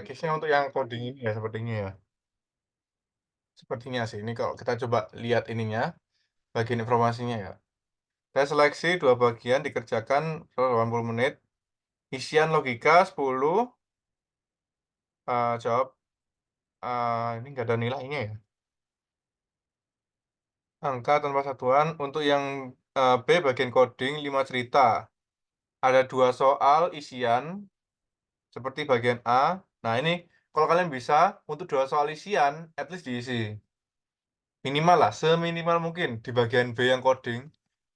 case-nya untuk yang coding ini ya sepertinya ya. Sepertinya sih, ini kalau kita coba lihat ininya, bagian informasinya ya. Tes seleksi 2 bagian dikerjakan selama 80 menit, isian logika 10, jawab, ini nggak ada nilainya ya, angka tanpa satuan. Untuk yang, B bagian coding 5 cerita, ada 2 soal isian seperti bagian A. Nah ini kalau kalian bisa untuk 2 soal isian, at least diisi. Minimal lah, seminimal mungkin di bagian B yang coding,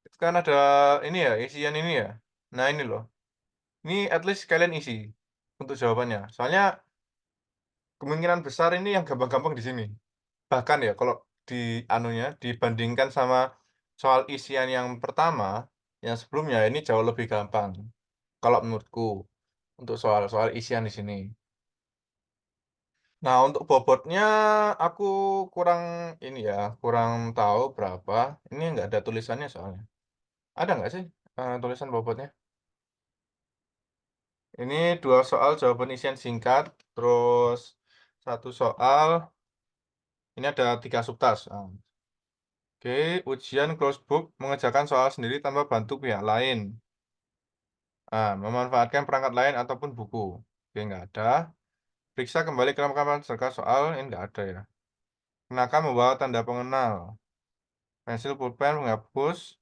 itu kan ada ini ya, isian ini ya. Nah ini loh, ini at least kalian isi untuk jawabannya. Soalnya kemungkinan besar ini yang gampang-gampang di sini. Bahkan ya kalau di anunya, dibandingkan sama soal isian yang pertama, yang sebelumnya ini jauh lebih gampang, kalau menurutku, untuk soal-soal isian di sini. Nah, untuk bobotnya aku kurang ini ya, kurang tahu berapa, ini nggak ada tulisannya soalnya. Ada nggak sih, tulisan bobotnya? Ini 2 soal jawaban isian singkat, terus satu soal, ini ada 3 subtask. Oke, ujian close book mengerjakan soal sendiri tanpa bantu pihak lain. Memanfaatkan perangkat lain ataupun buku. Oke, nggak ada. Periksa kembali kelengkapan serta soal, ini nggak ada ya. Kenakan membawa tanda pengenal. Pensil pulpen menghapus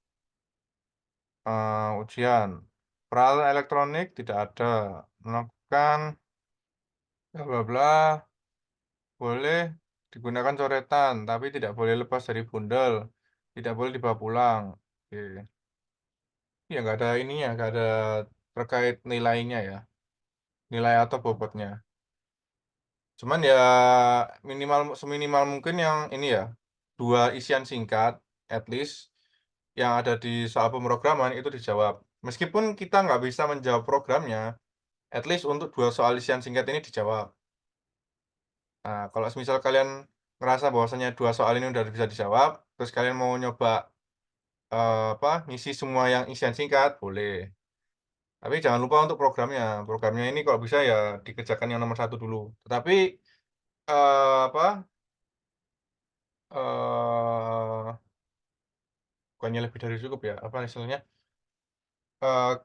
ujian. Peralatan elektronik tidak ada. Melakukan bla bla bla. Boleh digunakan coretan, tapi tidak boleh lepas dari bundel. Tidak boleh dibawa pulang. Oke. Ya nggak ada ininya, nggak ada terkait nilainya ya. Nilai atau bobotnya. Cuman ya minimal seminimal mungkin yang ini ya, 2 isian singkat at least yang ada di soal pemrograman itu dijawab. Meskipun kita nggak bisa menjawab programnya, at least untuk 2 soal isian singkat ini dijawab. Nah, kalau semisal kalian ngerasa bahwasanya 2 soal ini udah bisa dijawab, terus kalian mau nyoba, ngisi semua yang isian singkat, boleh. Tapi jangan lupa untuk programnya. Programnya ini kalau bisa ya dikerjakan yang nomor 1 dulu. Tetapi, apa, eee, bukannya lebih dari cukup ya, apa istilahnya,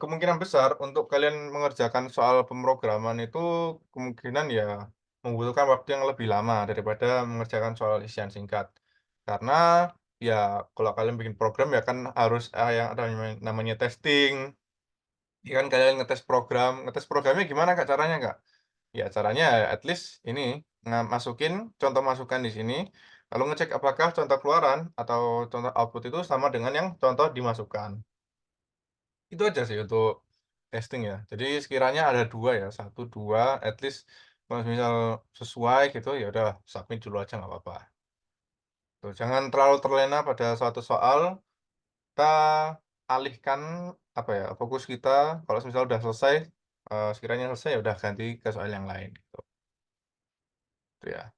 kemungkinan besar untuk kalian mengerjakan soal pemrograman itu kemungkinan ya membutuhkan waktu yang lebih lama daripada mengerjakan soal isian singkat. Karena ya kalau kalian bikin program ya kan harus, yang ada namanya testing, ya kan kalian ngetes programnya gimana Kak caranya Kak? Ya caranya at least ini, masukin contoh masukan di sini, lalu ngecek apakah contoh keluaran atau contoh output itu sama dengan yang contoh dimasukkan. Itu aja sih untuk testing ya. Jadi sekiranya ada 2 ya, satu 2 at least kalau misal sesuai gitu, ya udah submit dulu aja nggak apa-apa. Tuh, jangan terlalu terlena pada suatu soal, kita alihkan, apa ya, fokus kita kalau misal udah selesai, sekiranya selesai ya udah ganti ke soal yang lain gitu, itu ya.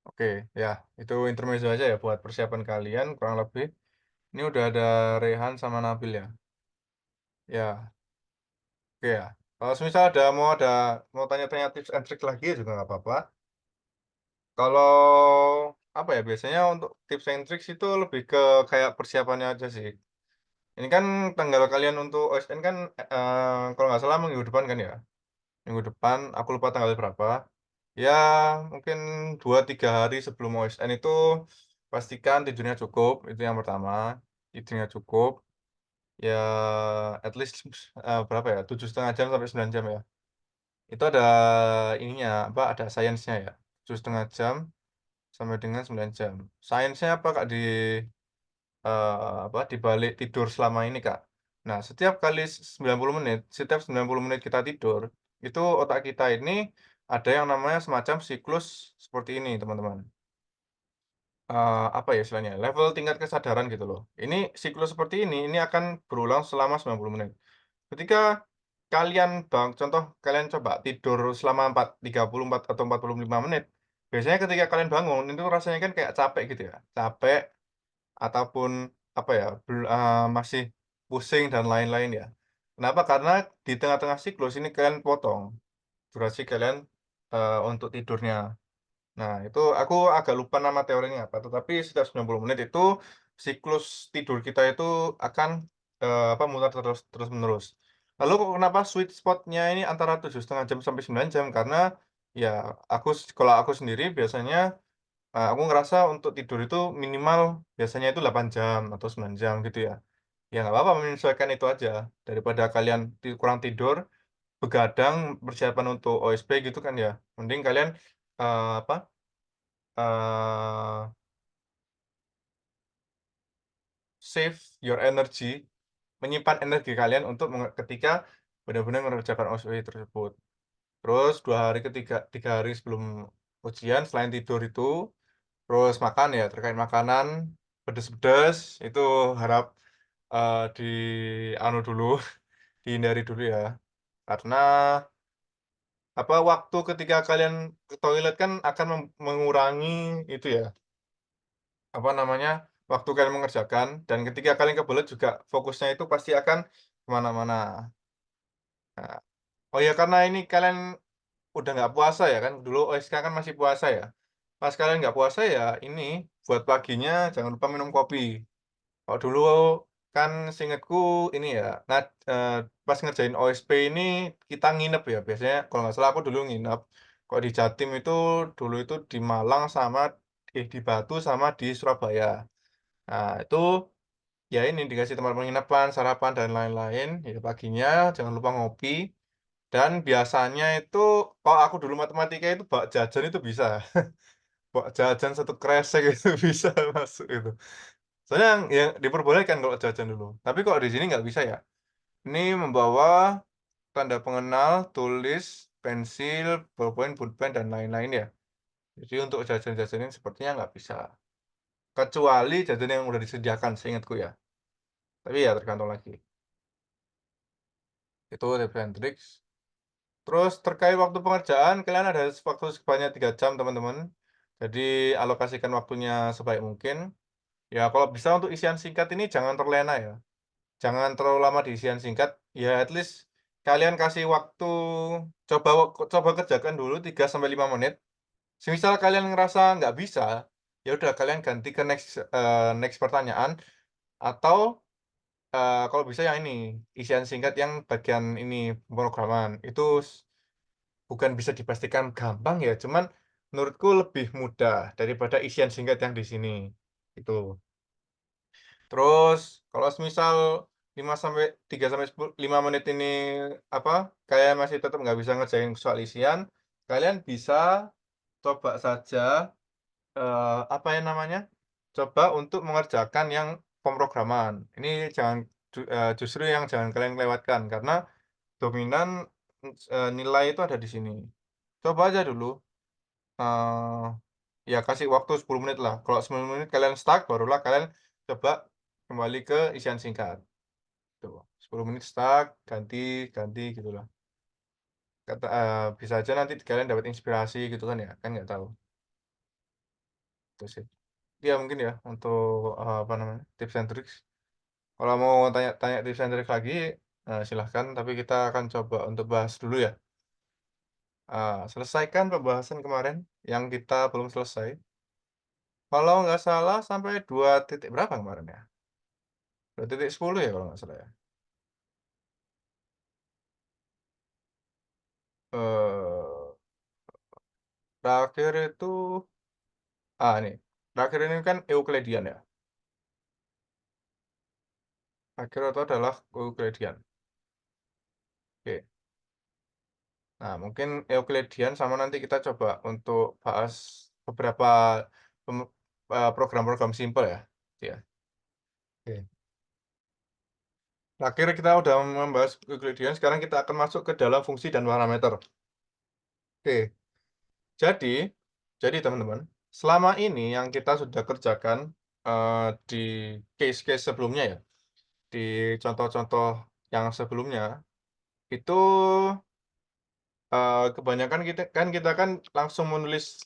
Oke, ya itu intermezzo aja ya buat persiapan kalian kurang lebih. Ini udah ada Rehan sama Nabil ya? Ya, oke ya. Kalau semisal mau tanya-tanya tips and trick lagi ya juga nggak apa-apa. Kalau, apa ya, biasanya untuk tips and tricks itu lebih ke kayak persiapannya aja sih. Ini kan tanggal kalian untuk OSN kan, kalau nggak salah minggu depan kan ya? Minggu depan, aku lupa tanggal berapa. Ya mungkin 2 3 hari sebelum OSN itu pastikan tidurnya cukup, itu yang pertama. Tidurnya cukup, ya at least, berapa ya, 7,5 jam sampai 9 jam ya. Itu ada ininya, apa, ada sainsnya ya, 7,5 jam sampai dengan 9 jam. Sainsnya apa, Kak, apa, di balik tidur selama ini, Kak. Nah, setiap kali 90 menit, setiap 90 menit kita tidur, itu otak kita ini ada yang namanya semacam siklus seperti ini, teman-teman. Apa ya istilahnya, level tingkat kesadaran gitu loh. Ini siklus seperti ini akan berulang selama 90 menit. Ketika contoh kalian coba tidur selama 34 atau 45 menit, biasanya ketika kalian bangun itu rasanya kan kayak capek gitu ya, capek ataupun apa ya, masih pusing dan lain-lain ya. Kenapa? Karena di tengah-tengah siklus ini kalian potong durasi kalian untuk tidurnya. Nah, itu aku agak lupa nama teorinya apa, tetapi setiap 90 menit itu siklus tidur kita itu akan, mutar terus-menerus. Lalu kok kenapa sweet spot-nya ini antara 7,5 jam sampai 9 jam, karena ya kalau aku sendiri biasanya, aku ngerasa untuk tidur itu minimal biasanya itu 8 jam atau 9 jam gitu ya. Ya nggak apa-apa menyesuaikan itu aja, daripada kalian kurang tidur, begadang, persiapan untuk OSP gitu kan ya, mending kalian, eee, apa, eee, save your energy, menyimpan energi kalian untuk ketika benar-benar mengerjakan OSP tersebut. Terus 2 hari 3 hari sebelum ujian selain tidur itu, terus makan ya, terkait makanan, pedes-pedes itu harap, di anu dulu, dihindari dulu ya. Karena, waktu ketika kalian ke toilet kan akan mengurangi itu ya, waktu kalian mengerjakan dan ketika kalian kebelet juga fokusnya itu pasti akan kemana mana. Nah, oh ya karena ini kalian udah nggak puasa ya kan, dulu OSK kan masih puasa ya. Pas kalian nggak puasa ya ini, buat paginya jangan lupa minum kopi. Kalau dulu kan seingetku ini ya, pas ngerjain OSP ini kita nginep ya, biasanya kalau nggak salah aku dulu nginep. Kalau di Jatim itu dulu itu di Malang di Batu sama di Surabaya. Nah itu, ya ini dikasih tempat penginapan, sarapan dan lain-lain, ya paginya jangan lupa ngopi, dan biasanya itu kalau aku dulu matematika itu bawa jajan itu bisa, bawa jajan 1 kresek itu bisa masuk itu. Soalnya yang diperbolehkan kalau jajan dulu, tapi kalau di sini nggak bisa ya. Ini membawa tanda pengenal, tulis, pensil, bolpen, pulpen, dan lain-lain ya. Jadi untuk jajan-jajan ini sepertinya nggak bisa. Kecuali jajan yang udah disediakan seingatku ya. Tapi ya tergantung lagi. Itu tips and tricks. Terus terkait waktu pengerjaan, kalian ada waktu sebanyak 3 jam teman-teman. Jadi alokasikan waktunya sebaik mungkin. Ya kalau bisa untuk isian singkat ini jangan terlena ya. Jangan terlalu lama di isian singkat, ya at least kalian kasih waktu, coba kerjakan dulu 3 sampai 5 menit. Semisal kalian ngerasa nggak bisa, ya udah kalian ganti ke next pertanyaan atau, kalau bisa yang ini, isian singkat yang bagian ini pemrograman. Itu bukan bisa dipastikan gampang ya, cuman menurutku lebih mudah daripada isian singkat yang di sini, itu. Terus kalau semisal 3 sampai 5 menit ini, kayak masih tetap nggak bisa ngerjain soal isian, kalian bisa coba saja, coba untuk mengerjakan yang pemrograman. Ini justru yang jangan kalian lewatkan karena dominan, nilai itu ada di sini. Coba aja dulu, eee, ya kasih waktu 10 menit lah. Kalau 10 menit kalian stuck, barulah kalian coba kembali ke isian singkat, tuh. 10 menit stuck, ganti ganti gitulah. Bisa aja nanti kalian dapat inspirasi gitu kan ya, kan nggak tahu, itu sih. Iya mungkin ya untuk, tips and tricks. Kalau mau tanya-tanya tips and tricks lagi, silahkan, tapi kita akan coba untuk bahas dulu ya, selesaikan pembahasan kemarin yang kita belum selesai. Kalau nggak salah sampai 2 titik berapa kemarin ya? 2,10 ya kalau nggak salah ya? Eee, Terakhir itu, nih, terakhir ini kan Euclidean ya, terakhir itu adalah Euclidean, oke. Nah, mungkin Euclidean sama nanti kita coba untuk bahas beberapa pem program-program simpel ya, gitu ya. Oke. Terakhir kita udah membahas Euclidean, sekarang kita akan masuk ke dalam fungsi dan parameter. Oke, jadi jadi teman-teman, selama ini yang kita sudah kerjakan, di case-case sebelumnya ya, di contoh-contoh yang sebelumnya, itu, kebanyakan kita kan langsung menulis,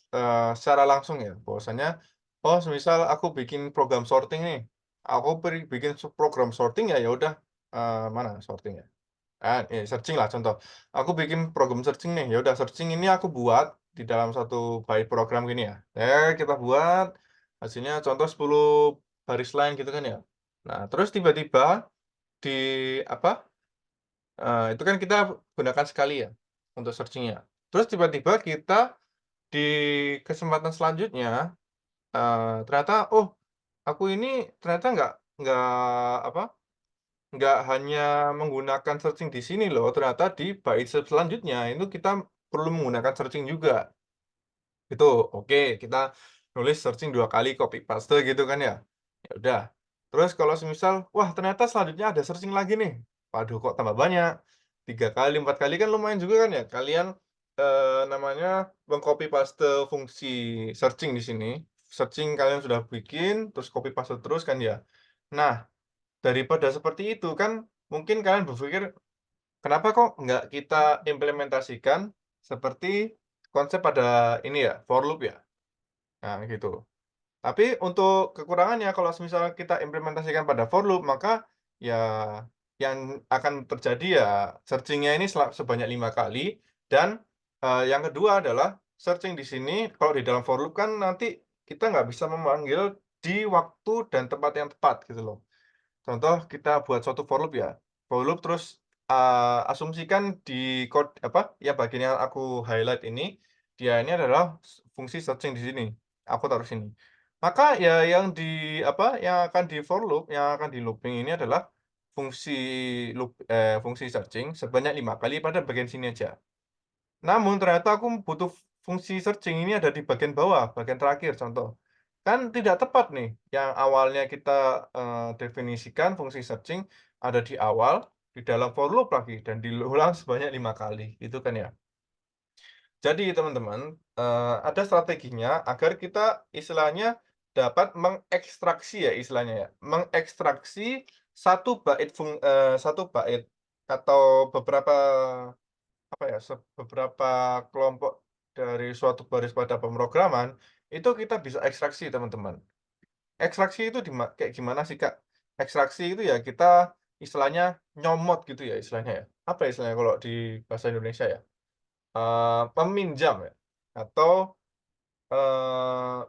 secara langsung ya, bahwasanya, oh semisal aku bikin program sorting nih, aku bikin program sorting ya, ya udah, mana sorting ya. Searching lah contoh. Aku bikin program searching nih, ya udah searching ini aku buat di dalam satu byte program gini ya. Kita buat, hasilnya contoh 10 baris line gitu kan ya. Nah, terus tiba-tiba di apa, itu kan kita gunakan sekali ya untuk searching-nya. Terus tiba-tiba kita di kesempatan selanjutnya, ternyata, "Oh, aku ini ternyata nggak apa, nggak hanya menggunakan searching di sini loh, ternyata di bait selanjutnya itu kita perlu menggunakan searching juga." Itu, oke, kita nulis searching 2 kali copy paste gitu kan ya. Ya udah. Terus kalau semisal, wah ternyata selanjutnya ada searching lagi nih. Waduh kok tambah banyak, 3 kali, 4 kali kan lumayan juga kan ya. Kalian, namanya meng-copy paste fungsi searching di sini. Searching kalian sudah bikin, terus copy paste terus kan ya. Nah, daripada seperti itu kan mungkin kalian berpikir, kenapa kok nggak kita implementasikan seperti konsep pada ini ya, for loop ya? Nah, gitu. Tapi untuk kekurangannya kalau semisal kita implementasikan pada for loop, maka ya yang akan terjadi ya searching-nya ini sebanyak 5 kali dan, yang kedua adalah searching di sini kalau di dalam for loop kan nanti kita nggak bisa memanggil di waktu dan tempat yang tepat gitu loh. Contoh kita buat suatu for loop ya, for loop terus, asumsikan di ya bagian yang aku highlight ini, dia ini adalah fungsi searching di sini, aku taruh sini. Maka ya yang akan di for loop, yang akan di looping ini adalah fungsi fungsi searching sebanyak 5 kali pada bagian sini aja. Namun ternyata aku butuh fungsi searching ini ada di bagian bawah, bagian terakhir contoh. Kan tidak tepat nih, yang awalnya kita, definisikan fungsi searching ada di awal, di dalam for loop lagi, dan diulang sebanyak 5 kali, gitu kan ya. Jadi teman-teman, ada strateginya agar kita istilahnya dapat mengekstraksi ya istilahnya ya, mengekstraksi satu bait atau beberapa beberapa kelompok dari suatu baris pada pemrograman, itu kita bisa ekstraksi teman-teman. Ekstraksi itu kayak gimana sih, Kak? Ekstraksi itu ya kita istilahnya nyomot gitu ya istilahnya ya. Apa ya istilahnya kalau di bahasa Indonesia ya? Meminjam ya, atau,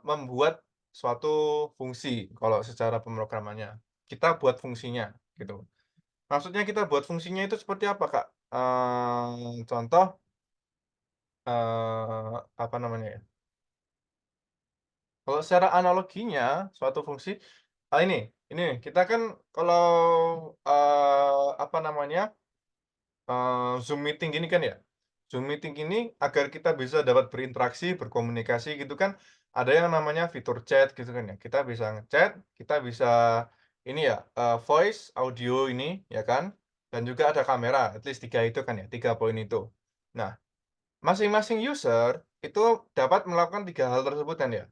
membuat suatu fungsi kalau secara pemrogramannya. Kita buat fungsinya gitu. Maksudnya kita buat fungsinya itu seperti apa, Kak? Contoh, apa namanya ya, kalau secara analoginya suatu fungsi ini kita kan kalau, apa namanya, Zoom meeting gini kan ya, Zoom meeting ini agar kita bisa dapat berinteraksi, berkomunikasi gitu kan, ada yang namanya fitur chat gitu kan ya. Kita bisa ngechat, kita bisa ini ya, voice, audio ini ya kan, dan juga ada kamera, at least 3 itu kan ya, 3 poin itu. Nah, masing-masing user itu dapat melakukan 3 hal tersebut kan ya.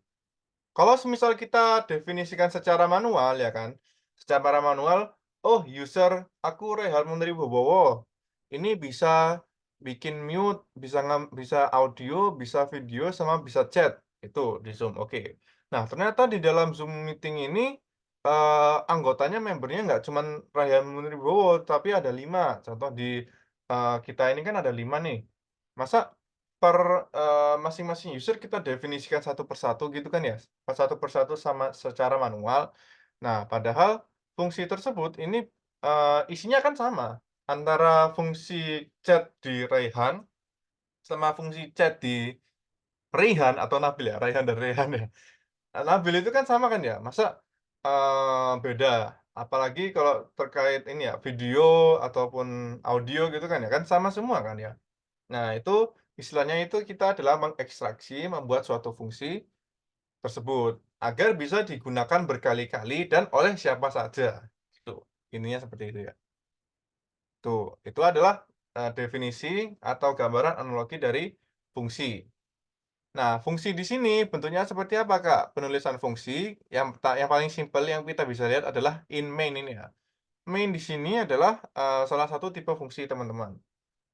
Kalau semisal kita definisikan secara manual ya kan, secara manual, oh user aku Rehan Menteri Bobowo, ini bisa bikin mute, bisa audio, bisa video, sama bisa chat, itu di Zoom, oke. Nah ternyata di dalam Zoom meeting ini, anggotanya membernya nggak cuman Rehan Menteri Bobowo, tapi ada 5. Contoh di, kita ini kan ada 5 nih. Masa masing-masing user kita definisikan satu persatu gitu kan ya, satu persatu sama secara manual. Nah, padahal fungsi tersebut ini, isinya kan sama, antara fungsi chat di Raihan sama fungsi chat di Raihan atau Nabil ya, Raihan dan Raihan ya. Nabil itu kan sama kan ya, masa, beda? Apalagi kalau terkait ini ya, video ataupun audio gitu kan ya, kan sama semua kan ya. Nah, itu istilahnya itu kita adalah mengekstraksi, membuat suatu fungsi tersebut agar bisa digunakan berkali-kali dan oleh siapa saja, gitu. Intinya seperti itu ya. Tuh, itu adalah, definisi atau gambaran analogi dari fungsi. Nah, fungsi di sini bentuknya seperti apa, Kak? Penulisan fungsi yang paling simpel yang kita bisa lihat adalah in main ini ya. Main di sini adalah, salah satu tipe fungsi, teman-teman.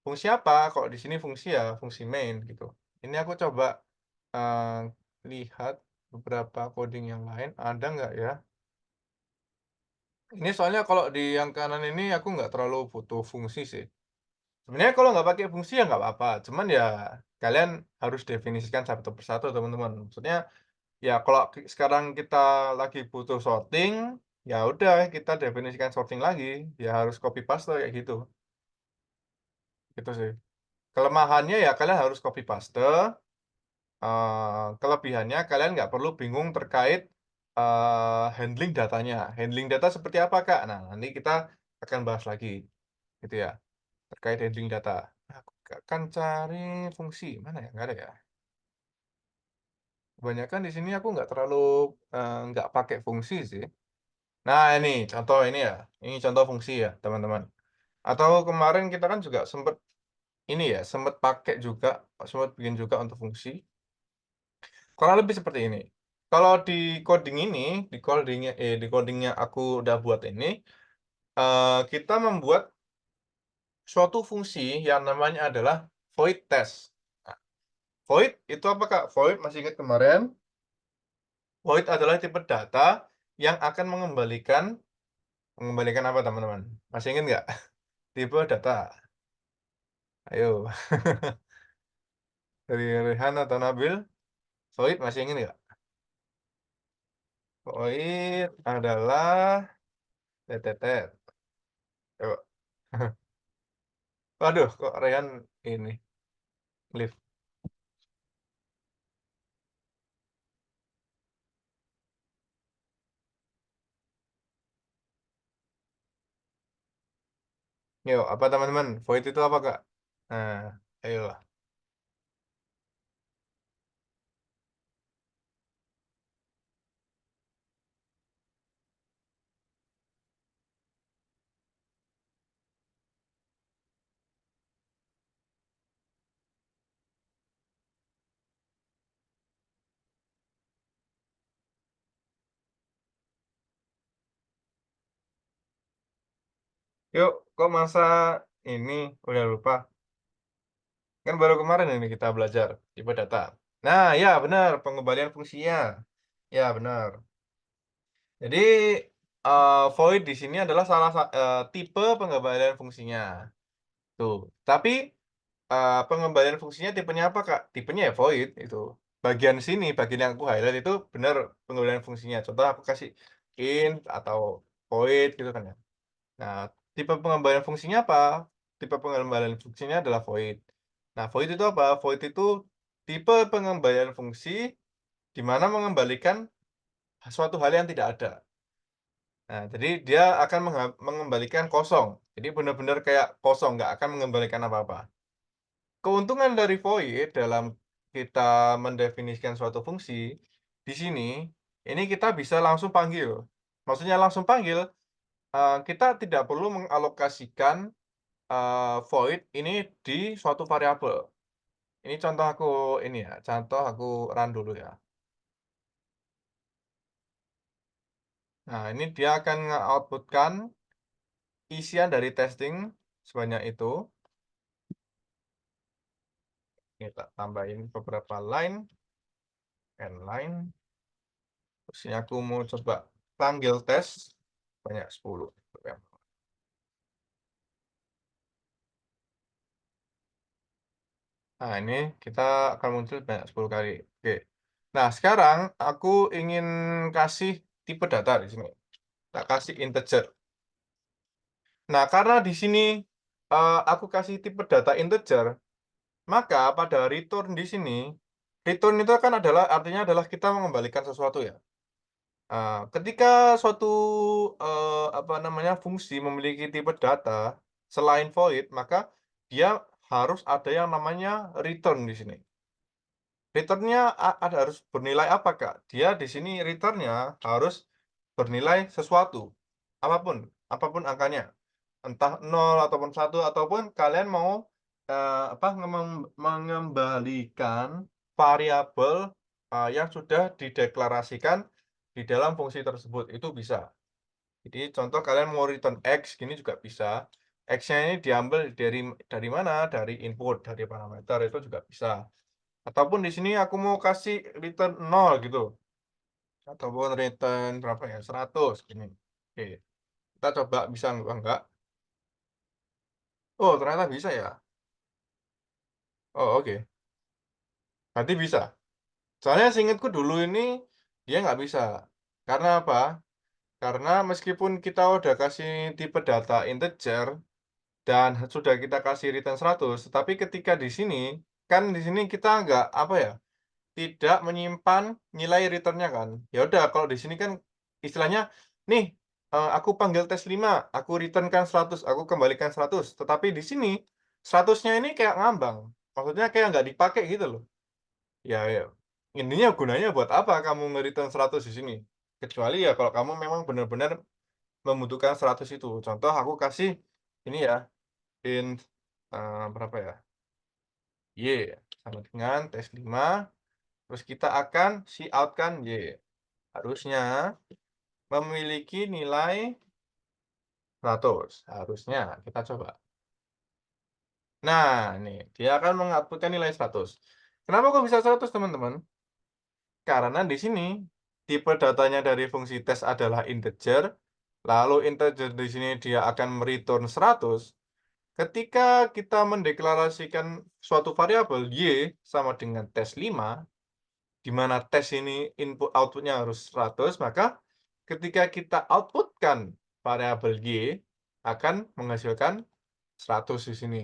Fungsi apa? Kalau di sini fungsi ya fungsi main gitu. Ini aku coba, lihat beberapa coding yang lain ada nggak ya? Ini soalnya kalau di yang kanan ini aku nggak terlalu butuh fungsi sih. Sebenarnya kalau nggak pakai fungsi ya nggak apa-apa, cuman ya kalian harus definisikan satu persatu teman-teman. Maksudnya ya kalau sekarang kita lagi butuh sorting, ya udah kita definisikan sorting lagi, ya harus copy paste kayak gitu, gitu sih. Kelemahannya ya kalian harus copy paste, kelebihannya kalian nggak perlu bingung terkait, handling datanya. Handling data seperti apa, Kak? Nah, nanti kita akan bahas lagi, gitu ya, terkait handling data. Aku akan cari fungsi, mana ya? Nggak ada ya? Kebanyakan di sini aku nggak terlalu, nggak pakai fungsi sih. Nah, ini contoh ini ya, ini contoh fungsi ya, teman-teman. Atau kemarin kita kan juga sempet ini ya, sempet pakai juga, sempet bikin juga untuk fungsi. Kurang lebih seperti ini. Kalau di coding ini, di coding aku udah buat ini, kita membuat suatu fungsi yang namanya adalah void test. Nah, void itu apa, Kak? Void masih ingat kemarin? Void adalah tipe data yang akan mengembalikan mengembalikan apa, teman-teman? Masih ingat nggak? Tipe data. Ayo. Dari Rehan atau Nabil? Void masih ingat nggak? Void adalah tetetet. Coba. Waduh, kok Rehan ini live. Yuk, apa teman-teman? Void itu apa, Kak? Nah, ayo. Yuk, kok masa ini udah lupa? Kan baru kemarin ini kita belajar tipe data. Nah, ya benar, pengembalian fungsinya. Ya, benar. Jadi, void di sini adalah tipe pengembalian fungsinya. Tuh. Tapi, pengembalian fungsinya tipenya apa, Kak? Tipenya ya void itu. Bagian sini, bagian yang aku highlight itu benar pengembalian fungsinya. Contoh aku kasih int atau void gitu kan ya. Nah, tipe pengembalian fungsinya apa? Tipe pengembalian fungsinya adalah void. Nah, void itu apa? Void itu tipe pengembalian fungsi di mana mengembalikan suatu hal yang tidak ada. Nah, jadi dia akan mengembalikan kosong. Jadi benar-benar kayak kosong, nggak akan mengembalikan apa-apa. Keuntungan dari void dalam kita mendefinisikan suatu fungsi, di sini, ini kita bisa langsung panggil. Maksudnya langsung panggil, kita tidak perlu mengalokasikan, void ini di suatu variabel. Ini contoh aku ini ya, contoh aku run dulu ya. Nah, ini dia akan nge-output-kan isian dari testing sebanyak itu. Kita tambahin beberapa line, end line. Terus ini aku mau coba panggil tes banyak 10. Ya. Nah, ini kita akan muncul banyak 10 kali. Oke. Nah, sekarang aku ingin kasih tipe data di sini. Tak kasih integer. Nah, karena di sini aku kasih tipe data integer, maka pada return di sini, return itu kan adalah artinya adalah kita mengembalikan sesuatu ya. Ketika suatu, apa namanya, fungsi memiliki tipe data selain void, maka dia harus ada yang namanya return di sini. Return-nya ada harus bernilai apa, Kak? Dia di sini return-nya harus bernilai sesuatu, apapun apapun angkanya. Entah nol ataupun satu ataupun kalian mau, apa, mengembalikan variabel, yang sudah dideklarasikan di dalam fungsi tersebut, itu bisa. Jadi contoh kalian mau return X gini juga bisa. X-nya ini diambil dari mana? Dari input, dari parameter, itu juga bisa. Ataupun di sini aku mau kasih return nol gitu, ataupun return berapa ya, 100 gini. Oke, kita coba bisa apa enggak. Oh, ternyata bisa ya? Oh, oke. Berarti bisa? Soalnya seingetku dulu ini, dia nggak bisa. Karena apa? Karena meskipun kita udah kasih tipe data integer, dan sudah kita kasih return 100, tetapi ketika di sini, kan di sini kita nggak, apa ya, tidak menyimpan nilai return-nya kan. Ya udah kalau di sini kan istilahnya, nih, aku panggil tes 5, aku return-kan 100, aku kembalikan 100, tetapi di sini 100-nya ini kayak ngambang. Maksudnya kayak nggak dipakai gitu loh. Ya, intinya gunanya buat apa kamu nge-return 100 di sini? Kecuali ya kalau kamu memang benar-benar membutuhkan 100 itu. Contoh aku kasih ini ya, int, berapa ya, Y sama dengan tes 5, terus kita akan out kan Y. Harusnya memiliki nilai 100, harusnya. Kita coba. Nah, nih, dia akan mengoutput nilai 100. Kenapa kok bisa 100, teman-teman? Karena di sini tipe datanya dari fungsi tes adalah integer, lalu integer di sini dia akan return 100. Ketika kita mendeklarasikan suatu variabel y sama dengan tes 5, di mana tes ini input outputnya harus 100, maka ketika kita outputkan variabel y akan menghasilkan 100 di sini.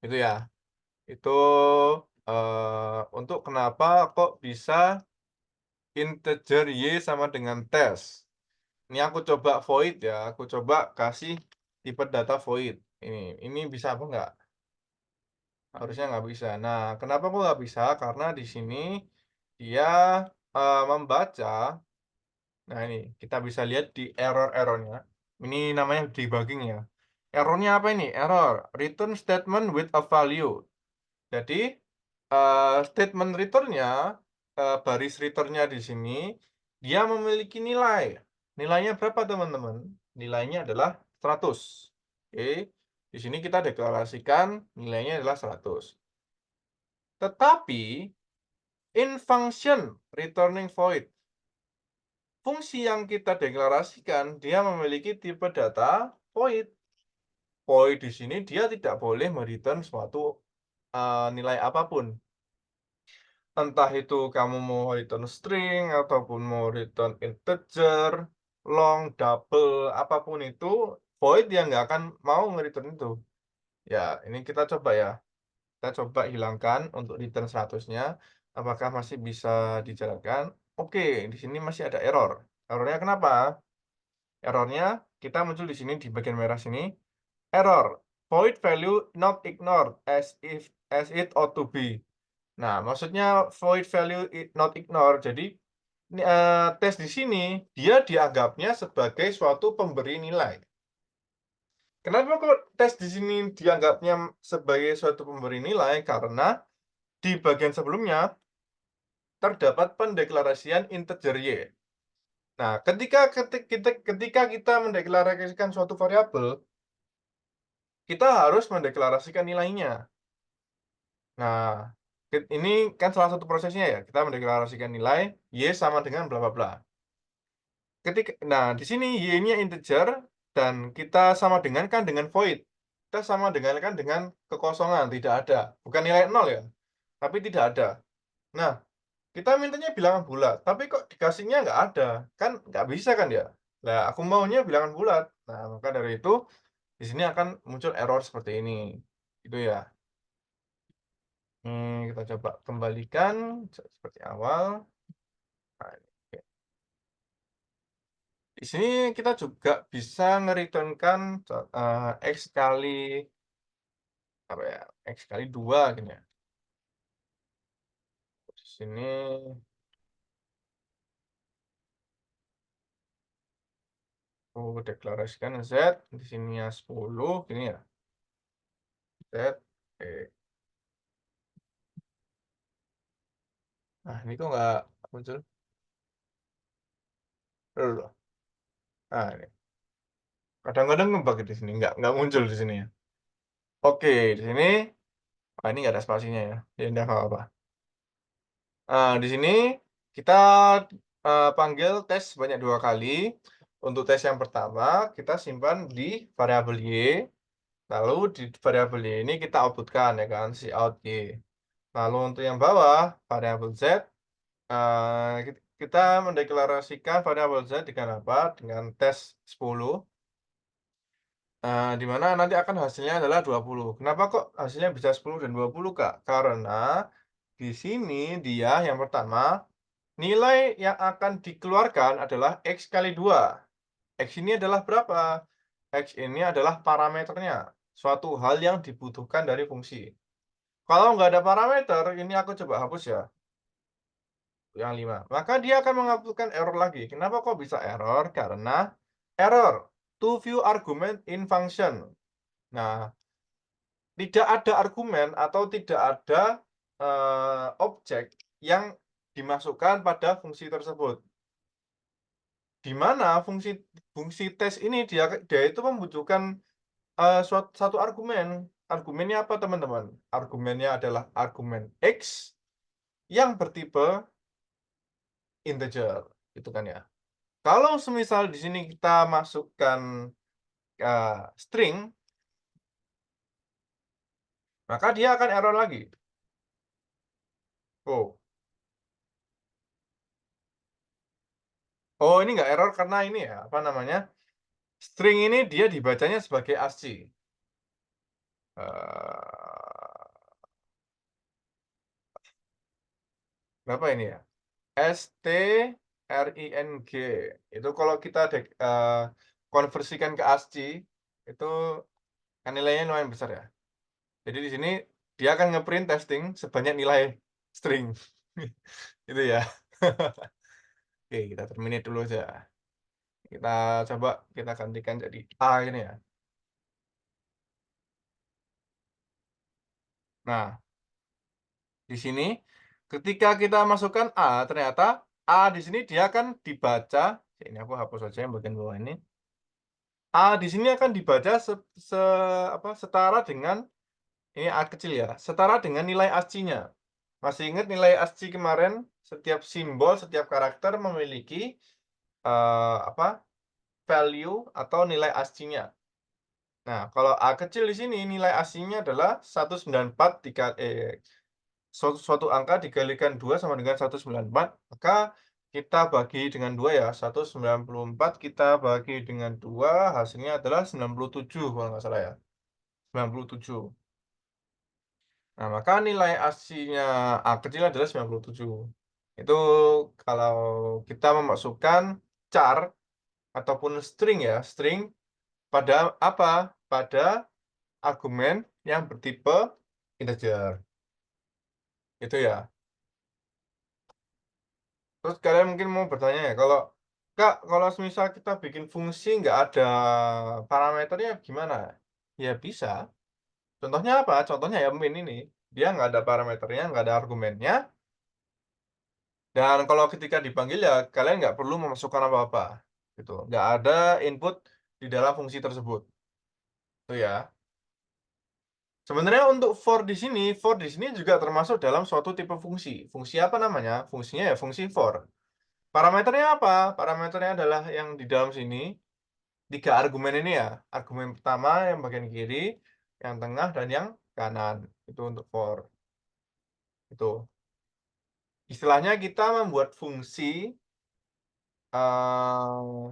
Itu ya. Itu untuk kenapa kok bisa integer y sama dengan tes. Ini aku coba void ya, aku coba kasih tipe data void. Ini bisa apa enggak? Harusnya nggak bisa. Nah, kenapa kok nggak bisa? Karena di sini dia, membaca, nah ini kita bisa lihat di error-errornya. Ini namanya debugging ya. Errornya apa ini? Error, return statement with a value. Jadi, statement return-nya, baris return-nya di sini, dia memiliki nilai. Nilainya berapa, teman-teman? Nilainya adalah 100. Oke, di sini kita deklarasikan nilainya adalah 100. Tetapi, in function returning void, fungsi yang kita deklarasikan, dia memiliki tipe data void. Void di sini dia tidak boleh me-return suatu, nilai apapun. Entah itu kamu mau return string, ataupun mau return integer, long, double, apapun itu, void dia nggak akan mau nge-return itu. Ya, ini kita coba ya. Kita coba hilangkan untuk return 100-nya. Apakah masih bisa dijalankan? Oke, di sini masih ada error. Errornya kenapa? Errornya kita muncul di sini di bagian merah sini. Error, void value not ignored as it ought to be. Nah, maksudnya void value not ignored. Jadi ini, tes di sini dia dianggapnya sebagai suatu pemberi nilai. Kenapa kok tes di sini dianggapnya sebagai suatu pemberi nilai? Karena di bagian sebelumnya terdapat pendeklarasian integer y. Nah, ketika kita mendeklarasikan suatu variabel, kita harus mendeklarasikan nilainya. Nah, ini kan salah satu prosesnya ya, kita mendeklarasikan nilai y sama dengan bla bla bla. Nah, di sini y-nya integer dan kita sama dengan kan dengan void. Kita sama dengan kan dengan kekosongan, tidak ada. Bukan nilai nol ya, tapi tidak ada. Nah, kita mintanya bilangan bulat, tapi kok dikasihnya nggak ada, kan nggak bisa kan ya? Nah, aku maunya bilangan bulat. Nah, maka dari itu di sini akan muncul error seperti ini. Itu ya. Kita coba kembalikan seperti awal. Nah, oke. Di sini kita juga bisa nge-return-kan X kali, apa ya, X kali 2 gini ya. Di sini aku deklarasikan Z, di sininya 10 gini ya. Z, oke. Nah, ini kok nggak muncul? Loh. Nah, ini. Kadang-kadang ngebug di sini, nggak muncul di sini ya. Oke, di sini, ini nggak ada spasinya ya. Ya udah nggak apa-apa. Di sini kita, panggil tes sebanyak 2 kali. Untuk tes yang pertama, kita simpan di variabel y. Lalu di variabel ini kita outputkan ya kan, si out Y. Lalu untuk yang bawah, variabel Z, kita mendeklarasikan variabel Z dengan apa? Dengan tes 10, di mana nanti akan hasilnya adalah 20. Kenapa kok hasilnya bisa 10 dan 20, Kak? Karena di sini dia yang pertama, nilai yang akan dikeluarkan adalah X kali 2. X ini adalah berapa? X ini adalah parameternya, suatu hal yang dibutuhkan dari fungsi. Kalau nggak ada parameter, ini aku coba hapus ya, yang 5. Maka dia akan mengabulkan error lagi. Kenapa kok bisa error? Karena error, too few argument in function. Nah, tidak ada argumen atau tidak ada objek yang dimasukkan pada fungsi tersebut. Di mana fungsi fungsi tes ini dia itu membutuhkan satu argumen. Argumennya apa, teman-teman? Argumennya adalah argumen X yang bertipe integer, gitu kan ya. Kalau semisal di sini kita masukkan string, maka dia akan error lagi. Oh. Oh, ini nggak error karena ini ya, apa namanya, string ini dia dibacanya sebagai ASCII. Eee, Berapa ini ya? STRING. Itu kalau kita konversikan ke ASCII, itu kan nilainya lumayan besar ya. Jadi di sini dia akan nge-print testing sebanyak nilai string. Itu ya. Oke, kita terminate dulu aja. Kita coba kita gantikan jadi A ini ya. Nah, di sini ketika kita masukkan A, ternyata A di sini dia akan dibaca, ini aku hapus saja yang bagian bawah ini. A di sini akan dibaca setara dengan ini A kecil ya, setara dengan nilai ASCII-nya. Masih ingat nilai ASCII kemarin? Setiap simbol, setiap karakter memiliki value atau nilai ASCII-nya. Nah, kalau A kecil di sini nilai ASCII-nya adalah 194 suatu angka dikalikan 2 sama dengan 194, maka kita bagi dengan 2 ya, 194 kita bagi dengan 2 hasilnya adalah 97 kalau nggak salah ya, 97. Nah, maka nilai ASCII-nya A kecil adalah 97. Itu kalau kita memasukkan char ataupun string ya, string pada apa? Pada argumen yang bertipe integer. Itu ya. Terus kalian mungkin mau bertanya ya, Kak, kalau semisal kita bikin fungsi nggak ada parameternya gimana? Ya bisa. Contohnya apa? Contohnya ya main ini. Dia nggak ada parameternya, nggak ada argumennya, dan kalau ketika dipanggil ya kalian nggak perlu memasukkan apa-apa. Gitu. Nggak ada input di dalam fungsi tersebut. Itu ya. Sebenarnya untuk for di sini juga termasuk dalam suatu tipe fungsi. Fungsi apa namanya? Fungsinya ya fungsi for. Parameternya apa? Parameternya adalah yang di dalam sini, 3 argumen ini ya. Argumen pertama yang bagian kiri, yang tengah, dan yang kanan. Itu untuk for. Itu. Istilahnya kita membuat fungsi, eee,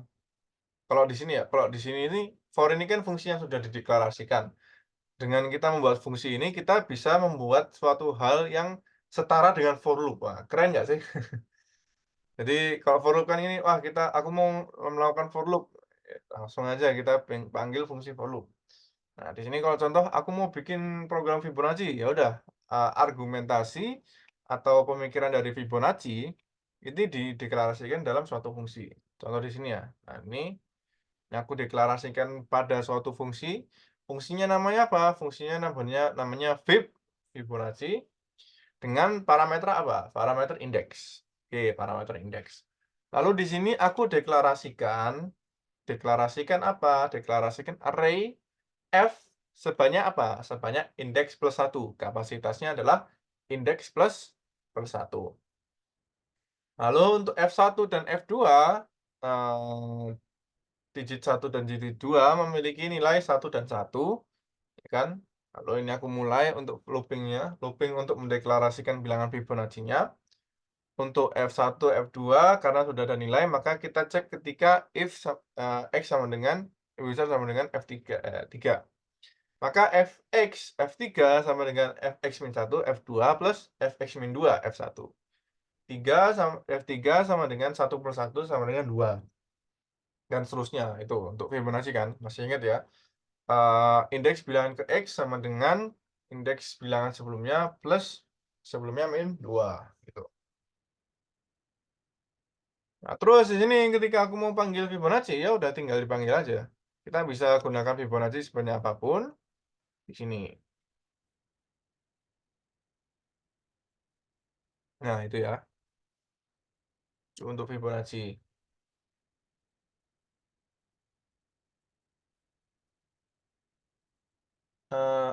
kalau di sini ya, kalau di sini ini, for ini kan fungsi yang sudah dideklarasikan. Dengan kita membuat fungsi ini, kita bisa membuat suatu hal yang setara dengan for loop. Wah, keren nggak sih? Jadi kalau for loop kan ini, wah aku mau melakukan for loop, langsung aja kita panggil fungsi for loop. Nah, di sini kalau contoh aku mau bikin program Fibonacci, ya udah, argumentasi atau pemikiran dari Fibonacci ini dideklarasikan dalam suatu fungsi. Contoh di sini ya. Nah, ini yang aku deklarasikan pada suatu fungsi, fungsinya namanya apa? Fungsinya namanya Fibonacci dengan parameter apa? Parameter indeks. Oke, parameter indeks. Lalu di sini aku deklarasikan apa? Deklarasikan array F sebanyak apa? Sebanyak indeks plus 1. Kapasitasnya adalah indeks plus 1. Lalu untuk F1 dan F2, digit 1 dan digit 2 memiliki nilai 1 dan 1. ya kan. Lalu ini aku mulai untuk looping untuk mendeklarasikan bilangan Fibonacci-nya. Untuk F1, F2 karena sudah ada nilai, maka kita cek ketika if X sama dengan Y besar sama dengan F3, 3. Maka F3 sama dengan Fx min 1, F2 plus Fx min 2, F1. 3 sama F3 sama dengan 1 plus 1 sama dengan 2, dan seterusnya. Itu untuk Fibonacci kan, masih ingat ya? Indeks bilangan ke X sama dengan indeks bilangan sebelumnya plus sebelumnya min 2, gitu. Nah, terus di sini ketika aku mau panggil Fibonacci, ya udah tinggal dipanggil aja. Kita bisa gunakan Fibonacci sebanyak apapun di sini. Nah, itu ya, untuk Fibonacci.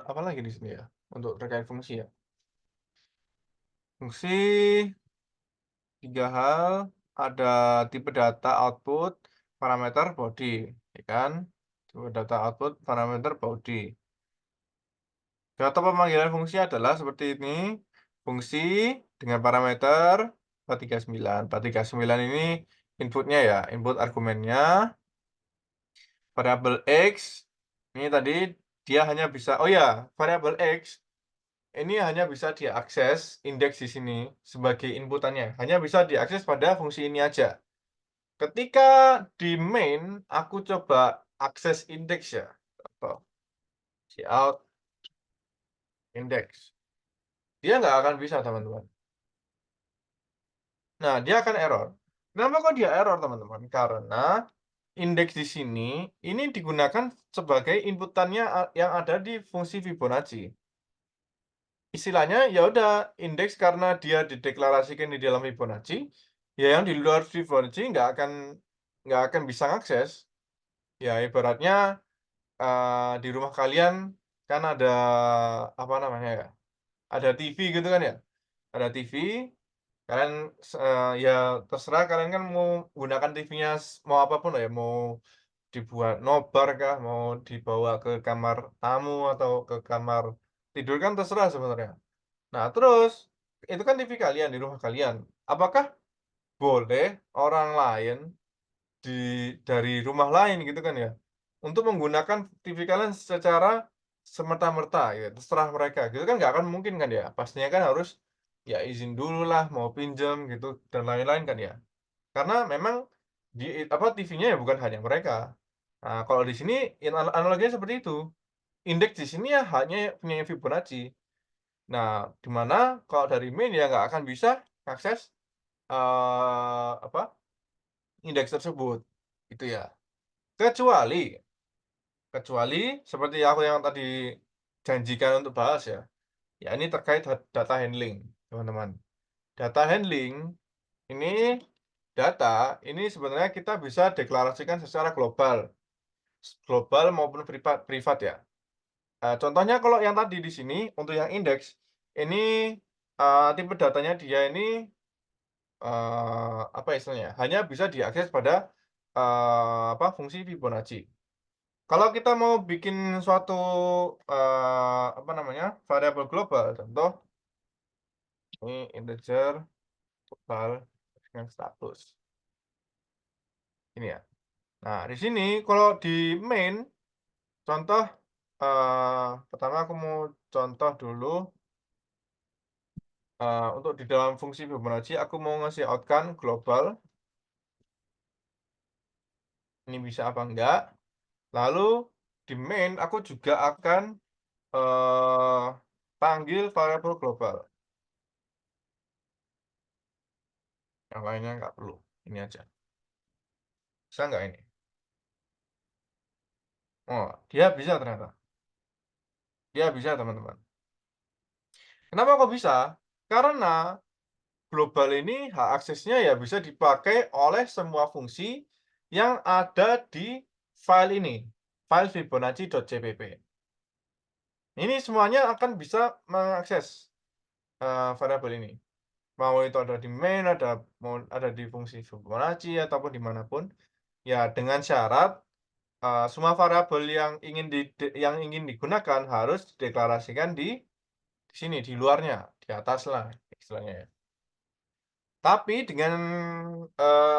Apa lagi di sini ya, untuk terkait fungsi ya. Fungsi, 3 hal, ada tipe data output, parameter body, ya kan? Tipe data output, parameter body. Data pemanggilan fungsi adalah seperti ini. Fungsi dengan parameter 439. 439 ini inputnya ya, input argumennya. Variabel X, ini tadi dia hanya bisa, oh ya, variabel X ini hanya bisa diakses indeks di sini sebagai inputannya. Hanya bisa diakses pada fungsi ini aja. Ketika di main, aku coba akses indeks ya. Contoh, cout index. Dia nggak akan bisa, teman-teman. Nah, dia akan error. Kenapa kok dia error, teman-teman? Karena indeks di sini ini digunakan sebagai inputannya yang ada di fungsi Fibonacci. Istilahnya ya udah indeks karena dia dideklarasikan di dalam Fibonacci, ya yang di luar Fibonacci nggak akan bisa ngakses. Ya ibaratnya di rumah kalian kan ada apa namanya ya? Ada TV gitu kan ya? Ada TV, kalian ya terserah kalian kan mau gunakan TV-nya mau apapun lah ya, mau dibuat nobar kah, mau dibawa ke kamar tamu atau ke kamar tidur kan terserah sebenarnya. Nah, terus itu kan TV kalian di rumah kalian. Apakah boleh orang lain dari rumah lain gitu kan ya, untuk menggunakan TV kalian secara semerta-merta ya, terserah mereka gitu kan nggak akan mungkin kan ya. Pastinya kan harus ya izin dulu lah, mau pinjam gitu dan lain-lain kan ya. Karena memang apa TV-nya ya bukan hanya mereka. Nah, kalau di sini analoginya seperti itu. Indeks di sini ya hanya punya Fibonacci. Nah, di mana kalau dari main ya nggak akan bisa akses apa, indeks tersebut, itu ya. Kecuali kecuali seperti aku yang tadi janjikan untuk bahas ya, ya ini terkait data handling, teman-teman. Data handling ini ini sebenarnya kita bisa deklarasikan secara global, global maupun privat privat ya. Contohnya kalau yang tadi di sini untuk yang indeks, ini, tipe datanya dia ini apa istilahnya, hanya bisa diakses pada, apa, fungsi Fibonacci. Kalau kita mau bikin suatu, apa namanya, variabel global, contoh ini integer total dengan status, ini ya. Nah, di sini kalau di main, contoh, pertama aku mau contoh dulu, untuk di dalam fungsi Fibonacci aku mau ngasih outcome global, ini bisa apa enggak. Lalu di main aku juga akan, eee, panggil variabel global, yang lainnya nggak perlu, ini aja. Bisa nggak ini? Oh, dia bisa ternyata, dia bisa teman-teman. Kenapa kok bisa? Karena global ini hak aksesnya ya bisa dipakai oleh semua fungsi yang ada di file ini, file fibonacci.cpp. Ini semuanya akan bisa mengakses, variabel ini. Mau itu ada di main, mau ada di fungsi Fibonacci ataupun dimanapun, ya dengan syarat semua variabel yang ingin digunakan harus dideklarasikan di sini, di luarnya, di atas lah istilahnya ya. Tapi dengan,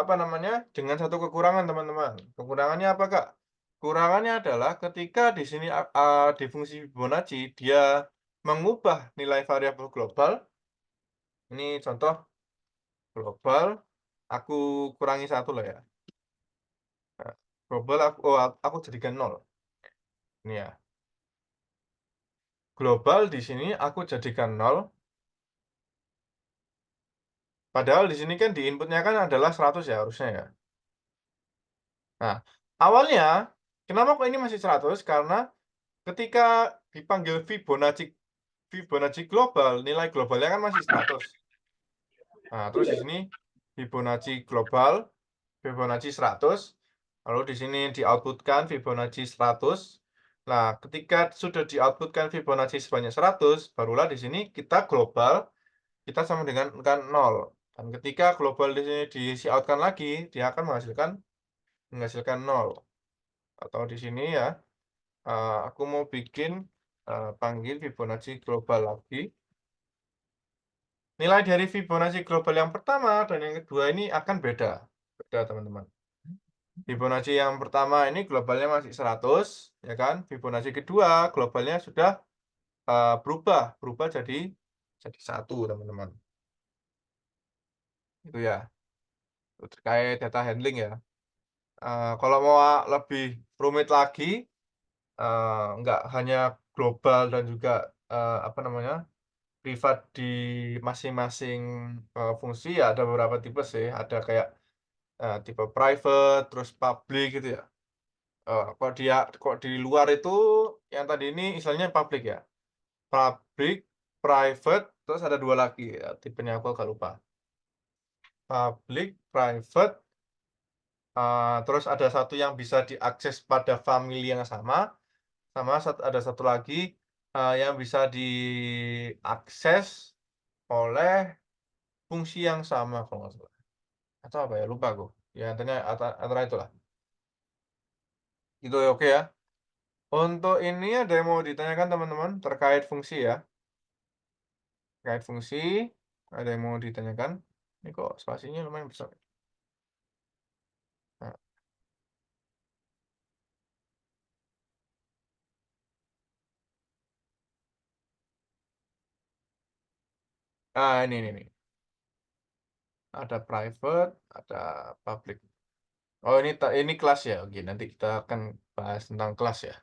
apa namanya, dengan satu kekurangan teman-teman. Kekurangannya apa, Kak? Kekurangannya adalah ketika di sini, di fungsi Fibonacci dia mengubah nilai variabel global, ini contoh global, aku kurangi satu lah ya, nah, global aku jadikan nol. Ini ya, global di sini aku jadikan nol. Padahal di sini kan di inputnya kan adalah 100 ya harusnya ya. Nah, awalnya kenapa kok ini masih 100? Karena ketika dipanggil Fibonacci global, nilai globalnya kan masih 100. Nah, terus di sini Fibonacci global, Fibonacci 100, lalu di sini di-output-kan Fibonacci 100. Nah, ketika sudah di-output-kan Fibonacci sebanyak 100, barulah di sini kita global, kita sama dengan kan 0. Dan ketika global di sini di out-kan lagi, dia akan menghasilkan 0. Atau di sini ya, aku mau bikin, panggil Fibonacci global lagi. Nilai dari Fibonacci global yang pertama dan yang kedua ini akan beda. Beda, teman-teman. Fibonacci yang pertama ini globalnya masih 100, ya kan. Fibonacci kedua globalnya sudah, berubah jadi 1, teman-teman. Itu ya, itu terkait data handling ya. Kalau mau lebih rumit lagi, nggak hanya global dan juga, apa namanya, privat di masing-masing, fungsi ya ada beberapa tipe sih. Ada kayak, tipe private, terus public gitu ya. Kok di luar itu yang tadi ini istilahnya public ya. Public, private, terus ada 2 lagi ya, tipenya aku agak lupa. Public, private, terus ada satu yang bisa diakses pada family yang sama, sama ada satu lagi, yang bisa diakses oleh fungsi yang sama kalau nggak salah. Atau apa ya, lupa aku. Ya intinya antara itulah. Itu ya, oke ya. Untuk ini ada yang mau ditanyakan teman-teman terkait fungsi ya? Terkait fungsi, ada yang mau ditanyakan? Ini kok spasinya lumayan besar ya? Nah, ini nih. Ada private, ada public. Oh, ini kelas ya? Oke, nanti kita akan bahas tentang kelas ya.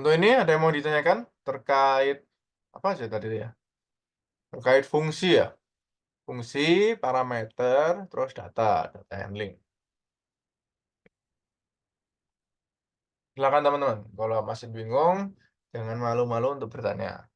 Untuk ini ada yang mau ditanyakan terkait apa aja tadi ya? Terkait fungsi ya? Fungsi, parameter, terus data handling. Silakan teman-teman, kalau masih bingung, jangan malu-malu untuk bertanya.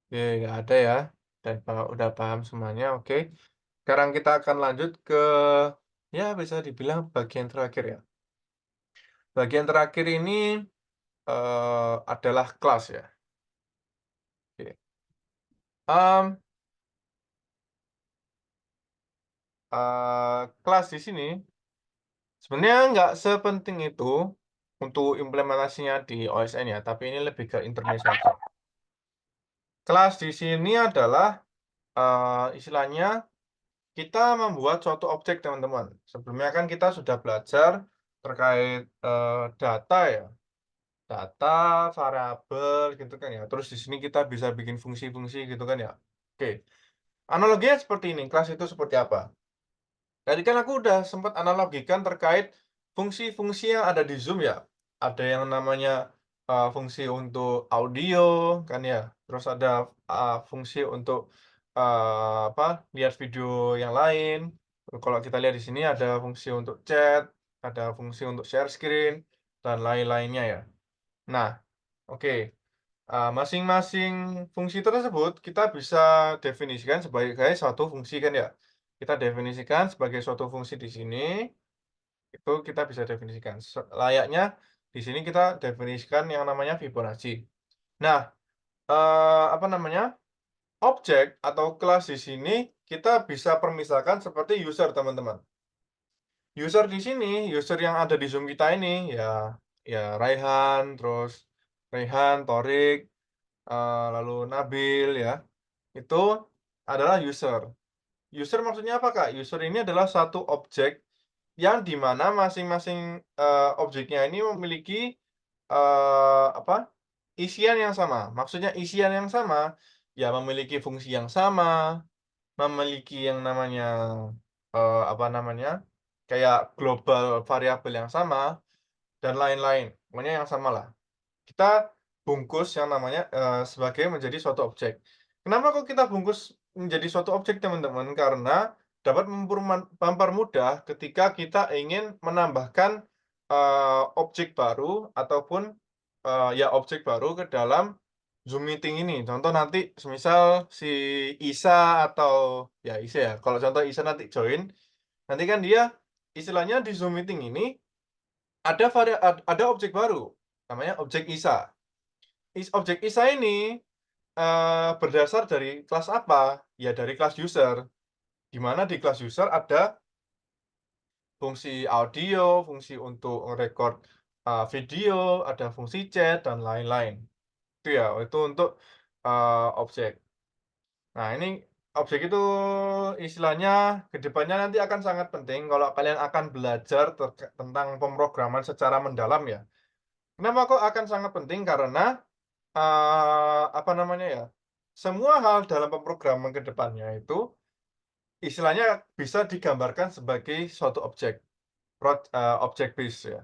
Oke, nggak ada ya. Dan udah paham semuanya, oke. Sekarang kita akan lanjut ke, ya bisa dibilang bagian terakhir ya. Bagian terakhir ini, adalah kelas ya. Oke. Mmm, kelas di sini sebenarnya nggak sepenting itu untuk implementasinya di OSN ya, tapi ini lebih ke internnya saja. Kelas di sini adalah, istilahnya kita membuat suatu objek, teman-teman. Sebelumnya kan kita sudah belajar terkait, data ya, data, variabel gitu kan ya. Terus di sini kita bisa bikin fungsi-fungsi gitu kan ya. Oke, analoginya seperti ini, kelas itu seperti apa? Tadi kan aku udah sempat analogikan terkait fungsi-fungsi yang ada di Zoom ya. Ada yang namanya, fungsi untuk audio kan ya, terus ada, fungsi untuk, apa, lihat video yang lain. Kalau kita lihat di sini ada fungsi untuk chat, ada fungsi untuk share screen, dan lain-lainnya ya. Nah, oke, masing-masing fungsi tersebut kita bisa definisikan sebagai suatu fungsi kan ya. Kita definisikan sebagai suatu fungsi di sini, itu kita bisa definisikan. Layaknya di sini kita definisikan yang namanya Fibonacci. Nah, apa namanya, objek atau kelas di sini kita bisa permisalkan seperti user, teman-teman. User di sini, user yang ada di Zoom kita ini, ya Raihan, terus Raihan, Torik, lalu Nabil ya, itu adalah user. User maksudnya apa, Kak? User ini adalah satu objek yang di mana masing-masing, objeknya ini memiliki, apa, isian yang sama. Maksudnya isian yang sama, ya memiliki fungsi yang sama, memiliki yang namanya, apa namanya, kayak global variabel yang sama, dan lain-lain. Pokoknya yang samalah. Kita bungkus yang namanya, sebagai menjadi suatu objek. Kenapa kok kita bungkus menjadi suatu objek, teman-teman? Karena dapat mempermudah ketika kita ingin menambahkan, objek baru ataupun, ya objek baru ke dalam Zoom meeting ini. Contoh nanti semisal si Isa atau ya Isa ya, kalau contoh Isa nanti join, nanti kan dia istilahnya di Zoom meeting ini ada objek baru, namanya objek Isa. Objek ISA ini, berdasar dari kelas apa? Ya dari kelas user, di mana di kelas user ada fungsi audio, fungsi untuk ngerekord, video, ada fungsi chat, dan lain-lain. Itu ya, itu untuk, objek. Nah, ini objek itu istilahnya ke depannya nanti akan sangat penting kalau kalian akan belajar tentang pemrograman secara mendalam ya. Kenapa kok akan sangat penting? Karena apa namanya ya, semua hal dalam pemrograman ke depannya itu, istilahnya bisa digambarkan sebagai suatu objek, object base ya.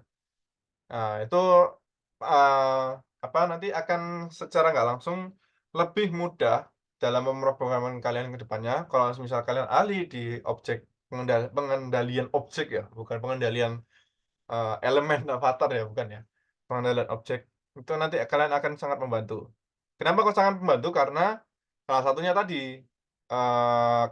Nah itu, eee, apa, nanti akan secara nggak langsung lebih mudah dalam pemrograman kalian ke depannya, kalau misal kalian ahli di objek, pengendalian objek ya, bukan pengendalian elemen avatar ya, bukan ya. Pengendalian objek, itu nanti kalian akan sangat membantu. Kenapa kok sangat membantu? Karena salah satunya tadi,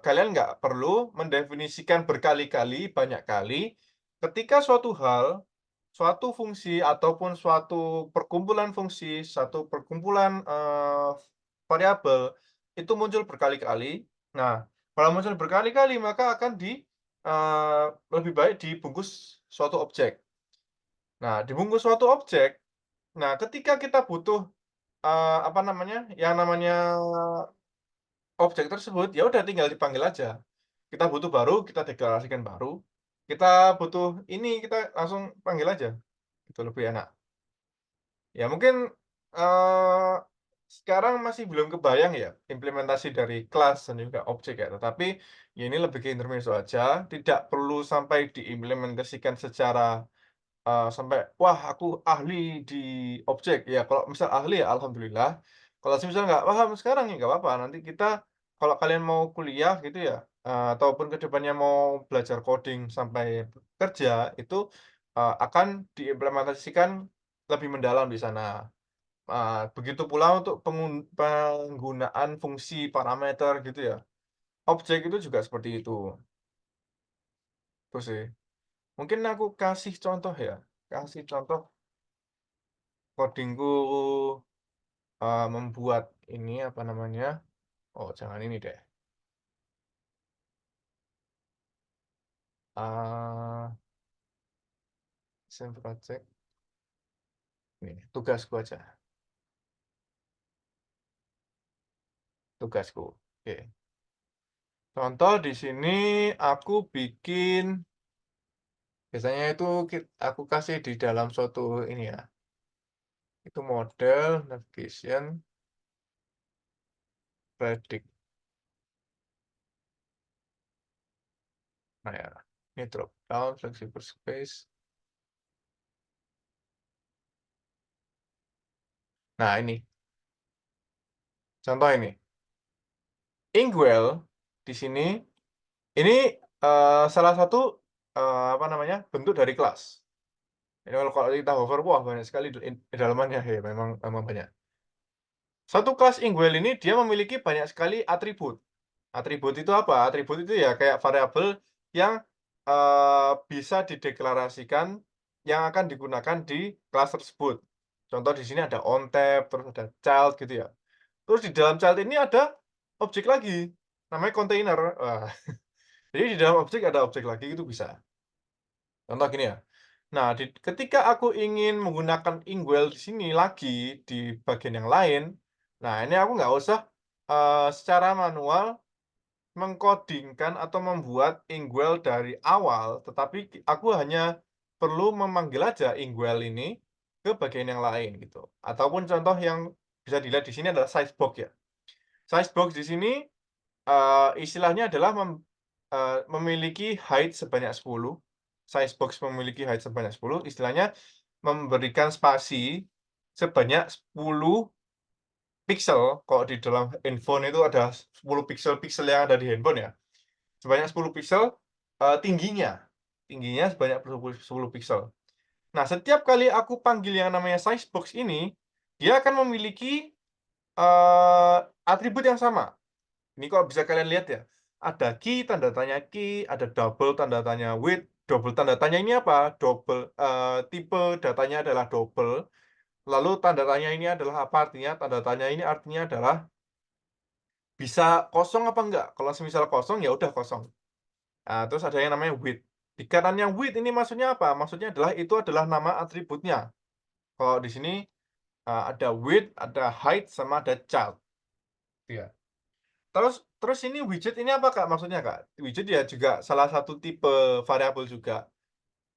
kalian nggak perlu mendefinisikan berkali-kali, banyak kali, ketika suatu hal, suatu fungsi, ataupun suatu perkumpulan fungsi, satu perkumpulan, variabel, itu muncul berkali-kali. Nah, kalau muncul berkali-kali, maka akan lebih baik dibungkus suatu objek. Nah, dibungkus suatu objek, nah ketika kita butuh, apa namanya, yang namanya objek tersebut, ya udah tinggal dipanggil aja. Kita butuh baru, kita deklarasikan baru. Kita butuh ini, kita langsung panggil aja, itu lebih enak. Ya mungkin, eee, sekarang masih belum kebayang ya, implementasi dari kelas dan juga objek ya, tetapi ya ini lebih ke intermezzo aja, tidak perlu sampai diimplementasikan secara sampai, "Wah, aku ahli di objek." Ya kalau misal ahli ya alhamdulillah, kalau semisal nggak paham sekarang ya nggak apa-apa, nanti kita kalau kalian mau kuliah gitu ya, ataupun ke depannya mau belajar coding sampai kerja, itu, akan diimplementasikan lebih mendalam di sana. Begitu pula untuk penggunaan fungsi parameter gitu ya, objek itu juga seperti itu sih. Mungkin aku kasih contoh ya, kasih contoh codingku, membuat ini, apa namanya, oh jangan ini deh, eee, save project, ini tugasku aja, tugasku, oke. Contoh di sini aku bikin biasanya itu aku kasih di dalam suatu ini ya, itu model, navigation, predict. Nah ya, ini drop down, flexible space. Nah ini, contoh ini. Inkwell di sini, ini salah satu apa namanya, bentuk dari kelas. Ini kalau kita hover, wah banyak sekali di dalamannya, ya memang memang banyak. Satu kelas Inkwell ini dia memiliki banyak sekali atribut. Atribut itu apa? Atribut itu ya kayak variabel yang, bisa dideklarasikan yang akan digunakan di kelas tersebut. Contoh di sini ada onTap, terus ada child gitu ya. Terus di dalam child ini ada objek lagi, namanya container. Wah, jadi di dalam objek ada objek lagi itu bisa. Contoh gini ya. Nah, ketika aku ingin menggunakan Inkwell di sini lagi, di bagian yang lain, nah ini aku nggak usah, secara manual mengkodingkan atau membuat Inkwell dari awal, tetapi aku hanya perlu memanggil aja Inkwell ini ke bagian yang lain gitu. Ataupun contoh yang bisa dilihat di sini adalah sizebox ya. Sizebox di sini, istilahnya adalah memiliki height sebanyak 10. Sizebox memiliki height sebanyak 10, istilahnya memberikan spasi sebanyak 10 pixel. Kalau di dalam handphone itu ada 10 pixel-pixel yang ada di handphone ya. Sebanyak 10 pixel, tingginya. Tingginya sebanyak 10 pixel. Nah, setiap kali aku panggil yang namanya sizebox ini, dia akan memiliki, atribut yang sama. Ini kok bisa kalian lihat ya, ada key, tanda tanya key, ada double, tanda tanya width. Double tanda tanya ini apa? Double, tipe datanya adalah double, lalu tanda tanya ini adalah apa artinya? Tanda tanya ini artinya adalah bisa kosong apa enggak. Kalau semisal kosong, ya udah kosong. Nah, terus ada yang namanya width. Di kanan yang width ini maksudnya apa? Maksudnya adalah itu adalah nama atributnya. Kalau di sini, ada width, ada height, sama ada child, gitu ya. Terus terus ini widget ini apa, Kak, maksudnya, Kak? Widget ya juga salah satu tipe variabel juga,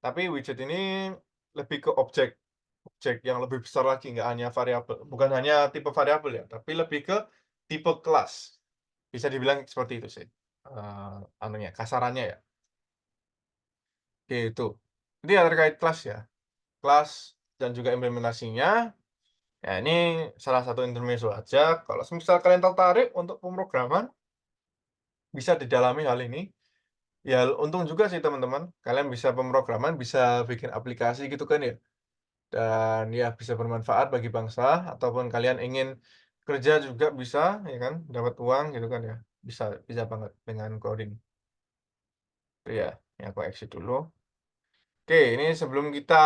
tapi widget ini lebih ke objek, objek yang lebih besar lagi, nggak hanya variabel, bukan hanya tipe variabel ya, tapi lebih ke tipe kelas. Bisa dibilang seperti itu sih, anunya, kasarannya ya, gitu. Ini ya terkait kelas ya, kelas dan juga implementasinya, ya ini salah satu intermezzo aja. Kalau semisal kalian tertarik untuk pemrograman, bisa didalami hal ini. Ya untung juga sih teman-teman, kalian bisa pemrograman, bisa bikin aplikasi gitu kan ya, dan ya bisa bermanfaat bagi bangsa, ataupun kalian ingin kerja juga bisa, ya kan, dapat uang gitu kan ya, bisa bisa banget dengan coding. Itu ya, ini aku exit dulu. Oke, ini sebelum kita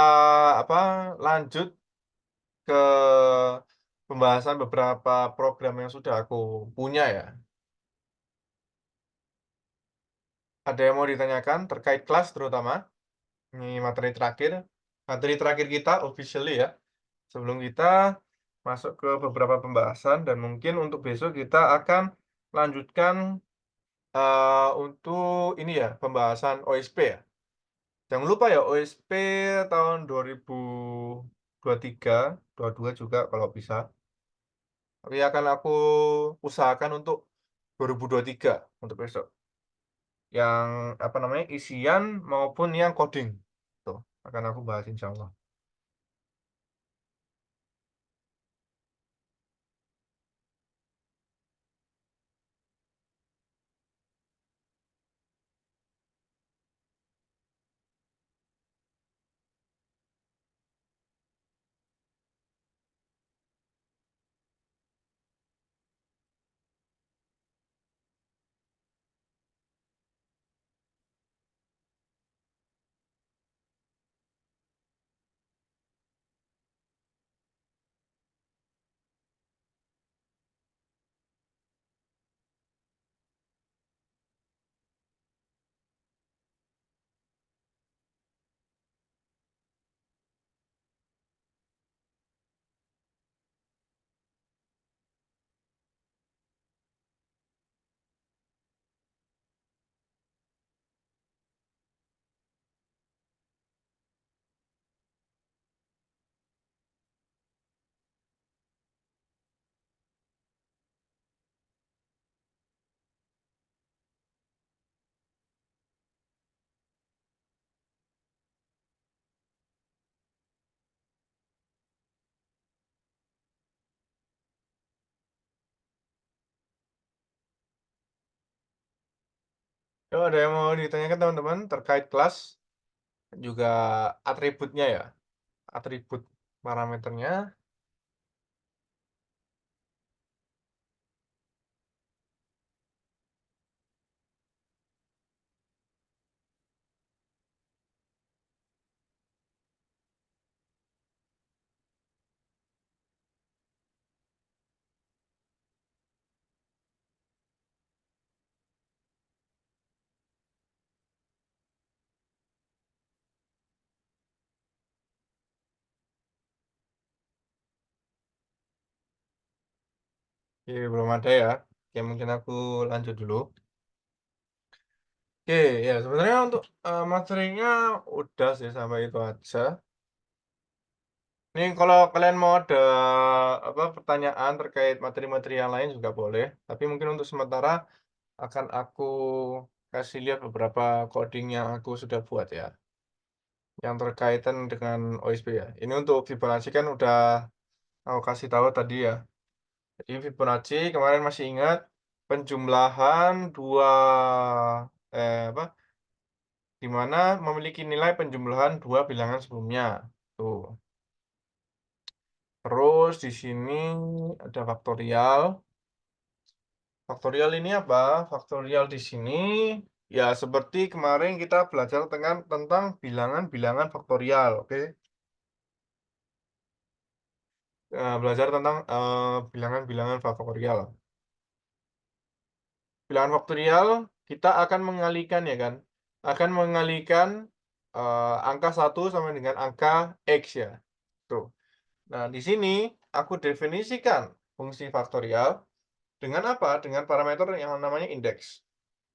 apa, lanjut ke pembahasan beberapa program yang sudah aku punya ya. Ada yang mau ditanyakan terkait kelas terutama? Ini materi terakhir kita officially ya. Sebelum kita masuk ke beberapa pembahasan dan mungkin untuk besok kita akan lanjutkan, untuk ini ya, pembahasan OSP ya. Jangan lupa ya OSP tahun 2023, 22 juga kalau bisa. Tapi akan aku usahakan untuk 2023 untuk besok. Yang apa namanya, isian maupun yang coding. Tuh, akan aku bahas insyaallah. Yo, ada yang mau ditanyakan teman-teman terkait kelas, juga atributnya ya, atribut parameternya. Oke, belum ada ya. Oke, mungkin aku lanjut dulu. Oke, ya sebenarnya untuk materinya udah sih sampai itu aja. Nih kalau kalian mau ada apa pertanyaan terkait materi-materi yang lain juga boleh. Tapi mungkin untuk sementara akan aku kasih lihat beberapa coding yang aku sudah buat ya, yang terkaitan dengan OSP ya. Ini untuk Fibonacci kan udah aku kasih tahu tadi ya. Jadi Fibonacci kemarin masih ingat penjumlahan dua apa di mana memiliki nilai penjumlahan dua bilangan sebelumnya. Tuh. Terus di sini ada faktorial. Faktorial ini apa? Faktorial di sini ya seperti kemarin kita belajar tentang bilangan-bilangan faktorial, oke? Belajar tentang bilangan-bilangan faktorial. Bilangan faktorial kita akan mengalihkan ya kan? Akan mengalihkan angka satu sama dengan angka X ya. Tuh. Nah, di sini aku definisikan fungsi faktorial dengan apa? Dengan parameter yang namanya indeks.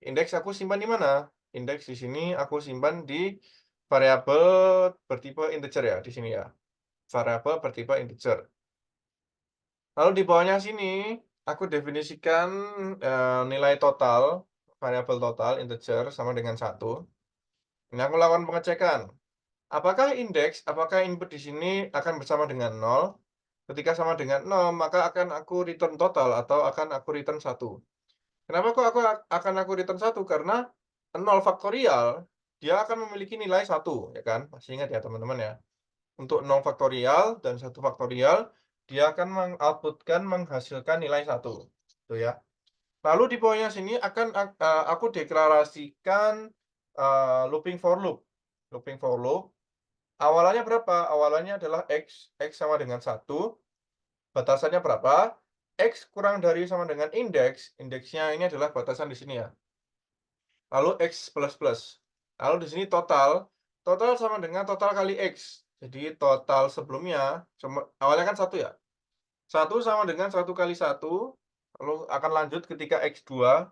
Indeks aku simpan di mana? Indeks di sini aku simpan di variabel bertipe integer ya, di sini ya. Variabel bertipe integer. Lalu di bawahnya sini aku definisikan nilai total, variabel total integer sama dengan satu. Ini aku lakukan pengecekan. Apakah input di sini akan bersama dengan nol? Ketika sama dengan nol, maka akan aku return total atau akan aku return satu. Kenapa kok akan aku return satu? Karena nol faktorial, dia akan memiliki nilai satu, ya kan? Masih ingat ya teman-teman ya? Untuk nol faktorial dan satu faktorial, dia akan menghasilkan nilai satu, gitu ya. Lalu di bawahnya sini aku deklarasikan looping for loop. Looping for loop, awalannya berapa? Awalannya adalah X sama dengan satu. Batasannya berapa? X kurang dari sama dengan indeks. Indeksnya ini adalah batasan di sini ya. Lalu X plus plus. Lalu di sini total. Total sama dengan total kali X. Jadi total sebelumnya, awalnya kan satu ya. Satu sama dengan satu kali satu. Lalu akan lanjut ketika X2.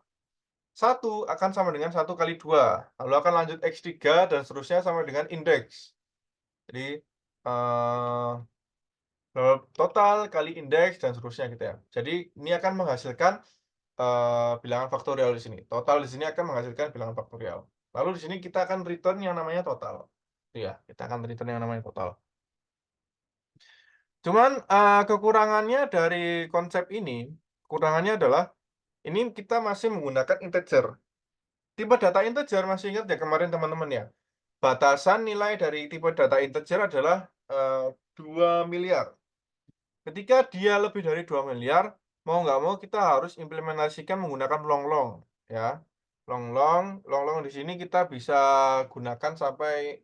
Satu akan sama dengan satu kali dua. Lalu akan lanjut X3 dan seterusnya sama dengan indeks. Jadi, eh, total kali indeks dan seterusnya gitu ya. Jadi ini akan menghasilkan bilangan faktorial di sini. Total di sini akan menghasilkan bilangan faktorial. Lalu di sini kita akan return yang namanya total. Iya, kita akan return yang namanya total. Cuman kekurangannya dari konsep ini, kekurangannya adalah ini kita masih menggunakan integer. Tipe data integer masih ingat ya kemarin teman-teman ya. Batasan nilai dari tipe data integer adalah 2 miliar. Ketika dia lebih dari 2 miliar, mau nggak mau kita harus implementasikan menggunakan long long, ya. Long long, long long di sini kita bisa gunakan sampai,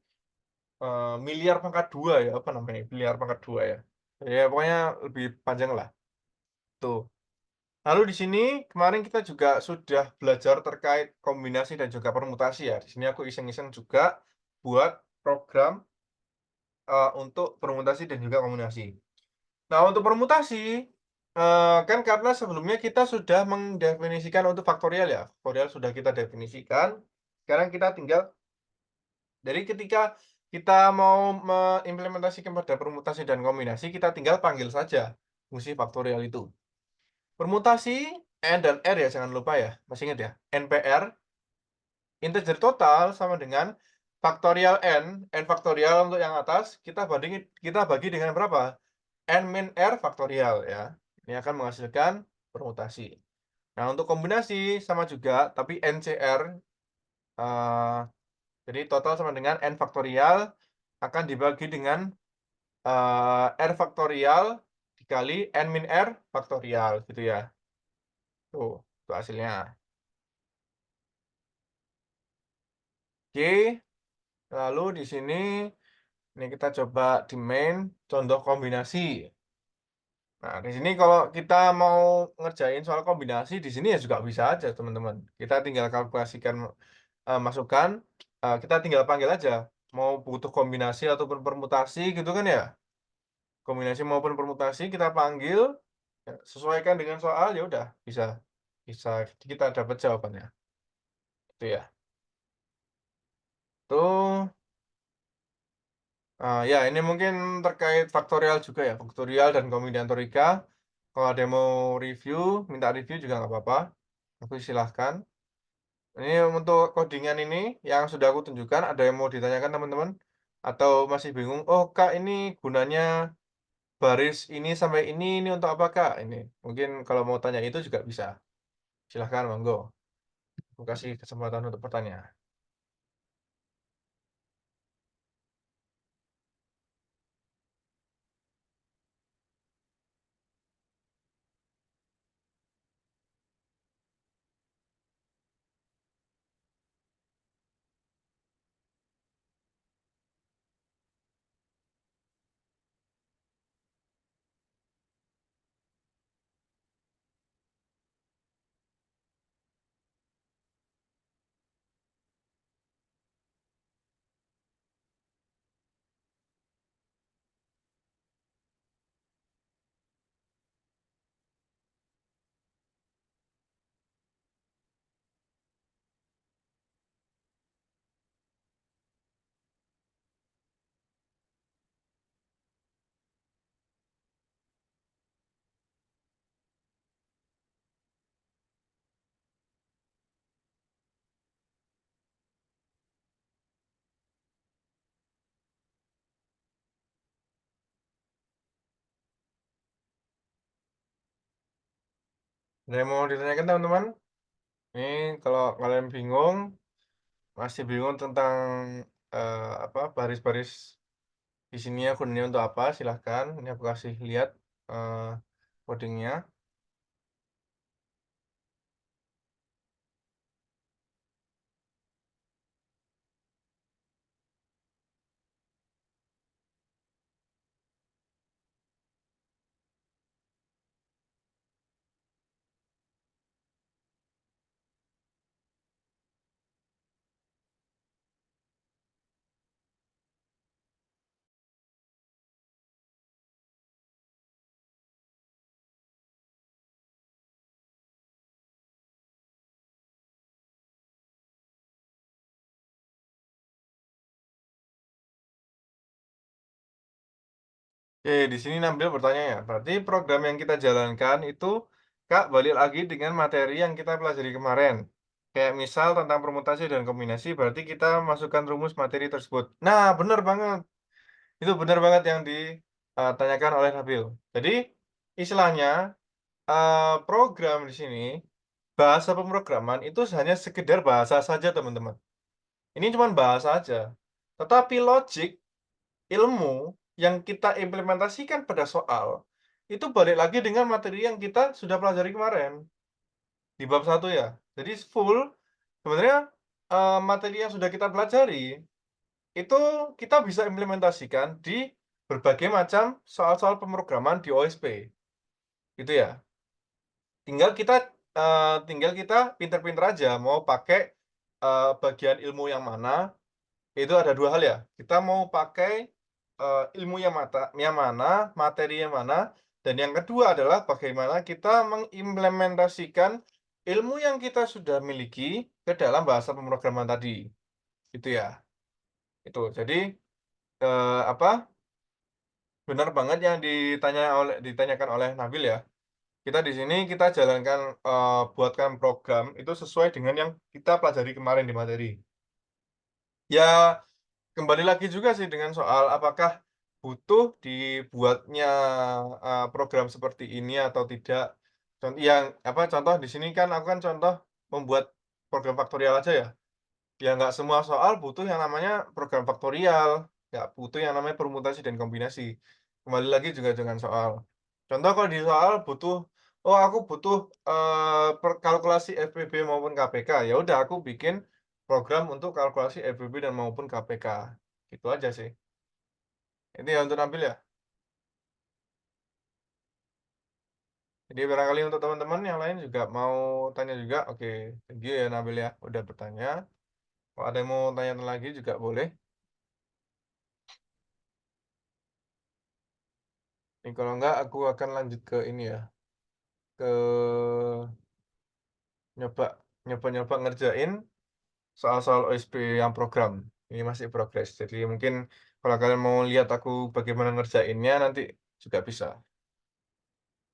miliar pangkat 2 ya, apa namanya, miliar pangkat 2 ya. Ya pokoknya lebih panjang lah, tuh. Lalu di sini kemarin kita juga sudah belajar terkait kombinasi dan juga permutasi ya. Di sini aku iseng-iseng juga buat program, untuk permutasi dan juga kombinasi. Nah, untuk permutasi, kan karena sebelumnya kita sudah mendefinisikan untuk faktorial ya, faktorial sudah kita definisikan, sekarang kita tinggal jadi ketika kita mau mengimplementasikan pada permutasi dan kombinasi, kita tinggal panggil saja fungsi faktorial itu. Permutasi N dan R ya, jangan lupa ya, masih ingat ya, NPR, integer total sama dengan faktorial N faktorial untuk yang atas, kita bagi dengan berapa? N min R faktorial ya. Ini akan menghasilkan permutasi. Nah, untuk kombinasi sama juga, tapi NCR eee, jadi total sama dengan n faktorial akan dibagi dengan, r faktorial dikali n min r faktorial gitu ya. Tuh hasilnya. Oke, lalu di sini ini kita coba di main contoh kombinasi. Nah, di sini kalau kita mau ngerjain soal kombinasi di sini ya juga bisa aja, teman-teman. Kita tinggal kalkulasikan, masukan, kita tinggal panggil aja, mau butuh kombinasi ataupun permutasi gitu kan ya. Kombinasi maupun permutasi kita panggil, ya sesuaikan dengan soal, ya udah bisa bisa kita dapat jawabannya, itu ya. Tuh, ya ini mungkin terkait faktorial juga ya, faktorial dan kombinatorika. Kalau ada yang mau review, minta review juga nggak apa-apa, aku silahkan. Ini untuk codingan ini yang sudah aku tunjukkan, ada yang mau ditanyakan teman-teman? Atau masih bingung, "Oh Kak, ini gunanya baris ini sampai ini untuk apa Kak?" Ini, mungkin kalau mau tanya itu juga bisa. Silahkan, monggo. Aku kasih kesempatan untuk bertanya. Ada yang mau ditanyakan teman-teman? Ini kalau kalian bingung, masih bingung tentang, apa, baris-baris di sini ya gunanya untuk apa, silahkan. Ini aku kasih lihat, eee, coding-nya. Oke, di sini Nabil bertanya ya, berarti program yang kita jalankan itu, Kak, balik lagi dengan materi yang kita pelajari kemarin. Kayak misal tentang permutasi dan kombinasi, berarti kita masukkan rumus materi tersebut. Nah, benar banget. Itu benar banget yang ditanyakan oleh Nabil. Jadi, istilahnya, program di sini, bahasa pemrograman itu hanya sekedar bahasa saja, teman-teman. Ini cuma bahasa aja. Tetapi logik ilmu yang kita implementasikan pada soal, itu balik lagi dengan materi yang kita sudah pelajari kemarin, di bab satu ya. Jadi full, sebenarnya, materi yang sudah kita pelajari, itu kita bisa implementasikan di berbagai macam soal-soal pemrograman di OSP, gitu ya. Tinggal kita pinter-pinter aja mau pakai, bagian ilmu yang mana. Itu ada 2 hal ya, kita mau pakai, ilmu yang mana, materi yang mana, dan yang kedua adalah bagaimana kita mengimplementasikan ilmu yang kita sudah miliki ke dalam bahasa pemrograman tadi, gitu ya. Itu, jadi, apa, benar banget yang ditanyakan oleh Nabil ya. Kita di sini kita jalankan, buatkan program itu sesuai dengan yang kita pelajari kemarin di materi. Ya, kembali lagi juga sih dengan soal apakah butuh dibuatnya, program seperti ini atau tidak. Yang apa, contoh di sini kan aku kan contoh membuat program faktorial aja ya. Ya nggak semua soal butuh yang namanya program faktorial, nggak butuh yang namanya permutasi dan kombinasi. Kembali lagi juga dengan soal. Contoh kalau di soal butuh, "Oh aku butuh, kalkulasi FPB maupun KPK." Ya udah aku bikin program untuk kalkulasi FPB dan maupun KPK. Gitu aja sih. Ini ya untuk nampil ya. Jadi barangkali untuk teman-teman yang lain juga mau tanya juga, oke. Thank you ya Nabil ya, udah bertanya. Kalau ada yang mau tanya lagi juga boleh. Nih kalau enggak aku akan lanjut ke ini ya, ke nyoba nyoba-nyoba ngerjain soal-soal OSP yang program. Ini masih progres. Jadi mungkin kalau kalian mau lihat aku bagaimana ngerjainnya nanti juga bisa.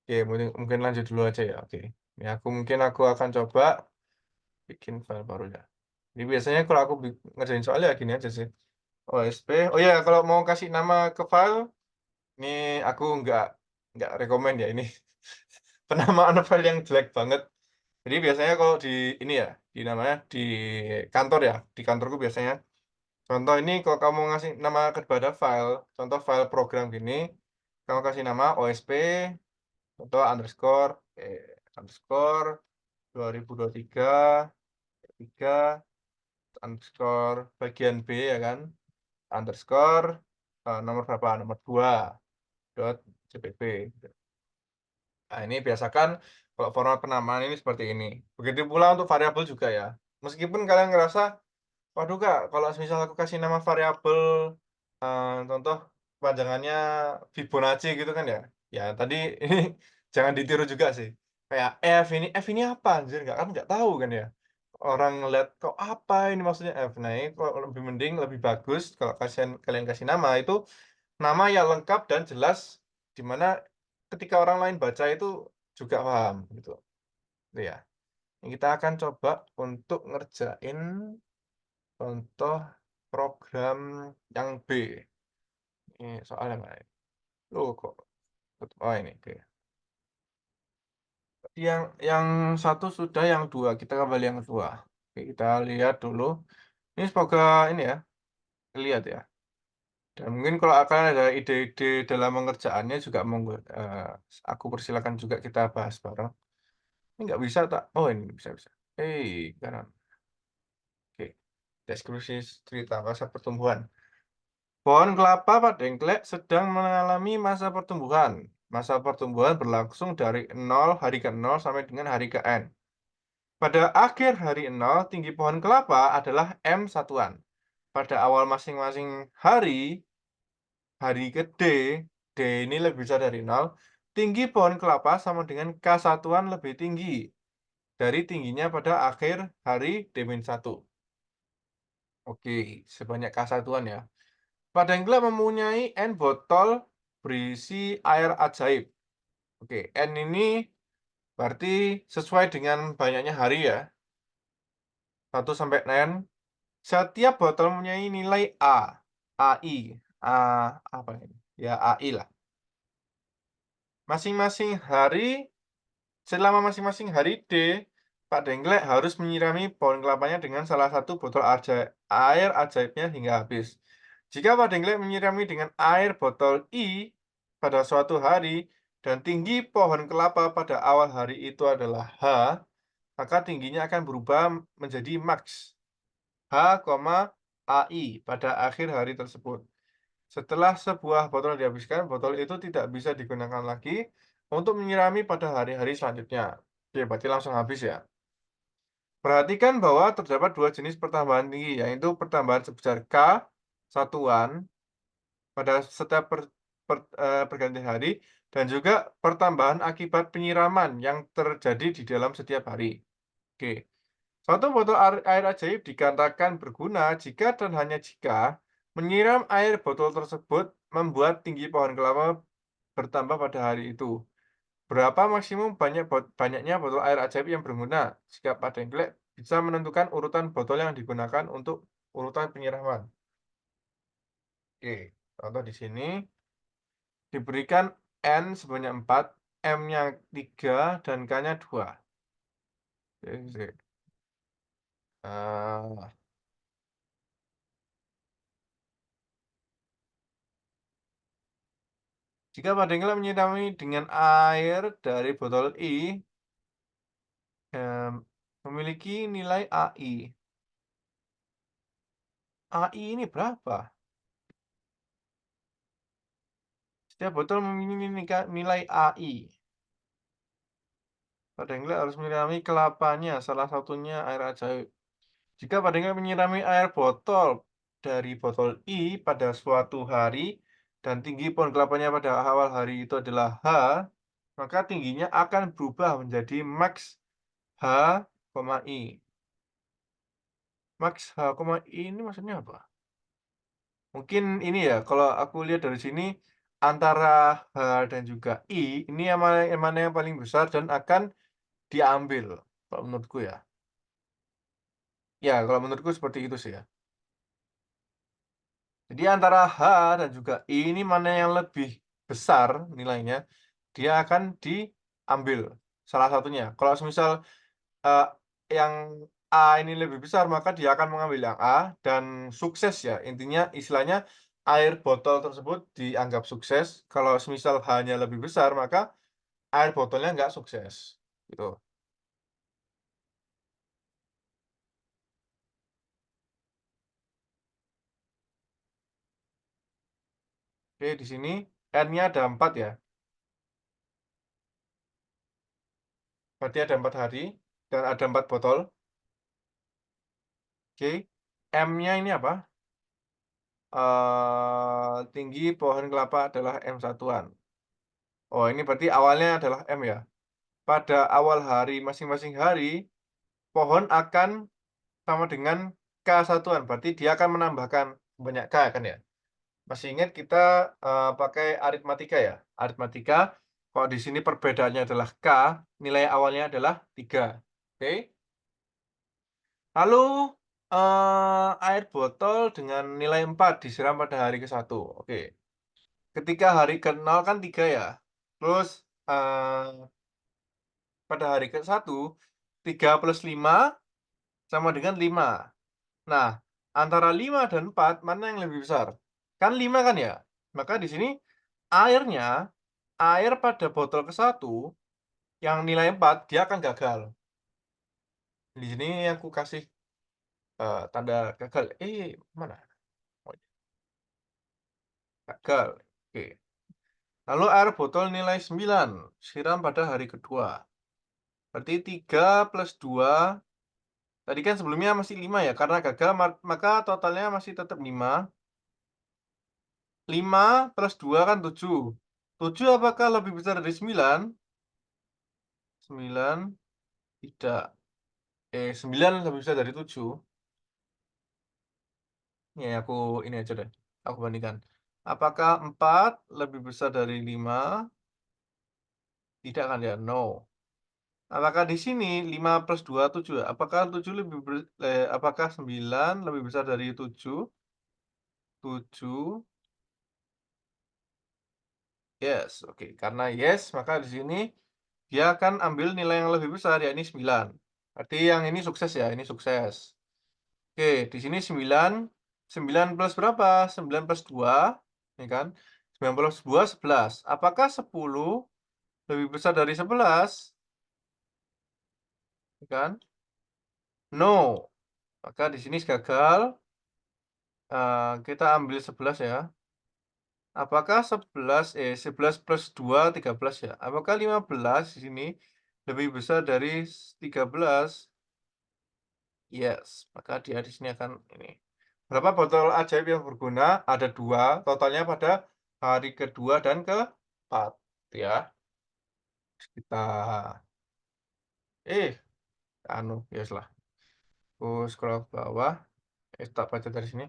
Oke, mungkin mungkin lanjut dulu aja ya. Oke. Ini aku akan coba bikin file baru ya. Jadi biasanya kalau aku ngerjain soal ya gini aja sih. OSP. Oh ya, kalau mau kasih nama ke file, ini aku nggak rekomen ya ini. Penamaan file yang jelek banget. Jadi biasanya kalau di ini ya, di namanya di kantor ya, di kantorku biasanya. Contoh ini kalau kamu ngasih nama kepada file, contoh file program gini, kamu kasih nama OSP, contoh underscore, underscore 2023 3 underscore bagian B ya kan, underscore nomor berapa, nomor 2 dot cpp. Nah, ini biasakan kalau format penamaan ini seperti ini. Begitu pula untuk variabel juga ya. Meskipun kalian ngerasa, waduh Kak, kalau misal aku kasih nama variabel, contoh panjangannya Fibonacci gitu kan ya. Ya tadi ini jangan ditiru juga sih. Kayak F ini apa anjir? Nggak tahu kan ya. Orang ngeliat, kok apa ini maksudnya F? Nah ini kalau lebih mending, lebih bagus kalau kalian kasih nama itu nama yang lengkap dan jelas, di mana ketika orang lain baca itu juga paham gitu. Itu ya. Ini kita akan coba untuk ngerjain contoh program yang B. Ini soal yang mana? Loh kok oh ini, oke. Yang satu sudah, yang dua kita kembali yang kedua. Oke, kita lihat dulu. Ini semoga ini ya, lihat ya. Dan mungkin kalau akan ada ide-ide dalam mengerjaannya juga monggo, aku persilakan juga kita bahas bareng. Ini nggak bisa tak? Oh ini bisa bisa. Kanan. Oke. Deskripsi cerita masa pertumbuhan. Pohon kelapa pada dengklek sedang mengalami masa pertumbuhan. Masa pertumbuhan berlangsung dari 0 hari ke 0 sampai dengan hari ke N. Pada akhir hari 0, tinggi pohon kelapa adalah M satuan. Pada awal masing-masing hari, hari ke D ini lebih besar dari 0, tinggi pohon kelapa sama dengan K satuan lebih tinggi dari tingginya pada akhir hari D-1. Oke, sebanyak K satuan ya. Pak Dengklek mempunyai N botol berisi air ajaib. Oke, N ini berarti sesuai dengan banyaknya hari ya, 1 sampai N. Setiap botol mempunyai nilai A, AI, A, apa ini? Ya AI lah. Masing-masing hari, selama masing-masing hari D, Pak Dengklek harus menyirami pohon kelapanya dengan salah satu botol air ajaibnya hingga habis. Jika Pak Dengklek menyirami dengan air botol I pada suatu hari dan tinggi pohon kelapa pada awal hari itu adalah H, maka tingginya akan berubah menjadi max H, AI pada akhir hari tersebut. Setelah sebuah botol dihabiskan, botol itu tidak bisa digunakan lagi untuk menyirami pada hari-hari selanjutnya. Oke, berarti langsung habis ya. Perhatikan bahwa terdapat dua jenis pertambahan tinggi, yaitu pertambahan sebesar K satuan pada setiap pergantian hari dan juga pertambahan akibat penyiraman yang terjadi di dalam setiap hari. Oke. Suatu botol air ajaib dikatakan berguna jika dan hanya jika menyiram air botol tersebut membuat tinggi pohon kelapa bertambah pada hari itu. Berapa maksimum banyaknya botol air ajaib yang berguna? Jika Pak Dengklek bisa menentukan urutan botol yang digunakan untuk urutan penyiraman. Oke, contoh di sini diberikan N sebanyak 4, M-nya 3, dan K-nya 2. Oke, oke. Jika Padengkle menyirami dengan air dari botol I, memiliki nilai AI. AI ini berapa? Setiap botol memiliki nilai AI. Padengkle harus menyirami kelapanya, salah satunya air ajaib. Jika Padengkle menyirami air botol dari botol I pada suatu hari dan tinggi pohon kelapanya pada awal hari itu adalah H, maka tingginya akan berubah menjadi max H, I. Max H, I ini maksudnya apa? Mungkin ini ya, kalau aku lihat dari sini antara H dan juga I, ini yang mana yang paling besar dan akan diambil, kalau menurutku ya. Ya, kalau menurutku seperti itu sih ya. Jadi antara H dan juga I ini mana yang lebih besar nilainya, dia akan diambil salah satunya. Kalau semisal, eee, yang A ini lebih besar, maka dia akan mengambil yang A dan sukses ya, intinya istilahnya air botol tersebut dianggap sukses. Kalau semisal H-nya lebih besar, maka air botolnya nggak sukses, gitu. Oke, di sini N-nya ada 4 ya, berarti ada 4 hari dan ada 4 botol, oke. M-nya ini apa? Tinggi pohon kelapa adalah M satuan. Oh, ini berarti awalnya adalah M ya? Pada awal hari masing-masing hari, pohon akan sama dengan K satuan, berarti dia akan menambahkan banyak K kan ya? Masih ingat kita, pakai aritmatika ya? Aritmatika, kalau di sini perbedaannya adalah K, nilai awalnya adalah 3, oke? Lalu, air botol dengan nilai 4 disiram pada hari ke-1, oke. Ketika hari ke-0 kan 3 ya, terus, pada hari ke-1, 3 plus 5 sama dengan 5. Nah, antara 5 dan 4 mana yang lebih besar? Kan 5 kan ya? Maka di sini airnya, air pada botol ke-1 yang nilai 4 dia akan gagal. Di sini aku kasih, tanda gagal, mana? Oh, gagal, oke. Lalu air botol nilai 9 siram pada hari kedua. Berarti 3 plus 2, tadi kan sebelumnya masih 5 ya, karena gagal maka totalnya masih tetap 5. 5 plus 2 kan 7. 7 apakah lebih besar dari 9? 9 tidak. 9 lebih besar dari 7. Ini aku ini aja deh, aku bandingkan. Apakah 4 lebih besar dari 5? Tidak kan ya? No. Apakah di sini 5 plus 2 7 ya? Apakah 9 lebih besar dari 7? 7, yes, oke. Karena yes, maka di sini dia akan ambil nilai yang lebih besar, yakni 9. Berarti yang ini sukses ya, ini sukses. Oke, di sini 9, 9 plus berapa? 9 plus 2, ya kan? 9 plus 2, 11. Apakah 10 lebih besar dari 11? Ya kan? No. Maka di sini gagal. Kita ambil 11 ya. Apakah 11 plus 2, 13 ya? Apakah 15 di sini lebih besar dari 13? Yes, maka dia di sini akan ini. Berapa botol ajaib yang berguna? Ada 2, totalnya pada hari kedua dan keempat, ya. Kita eh, ya lah. Aku scroll ke bawah, tak baca dari sini.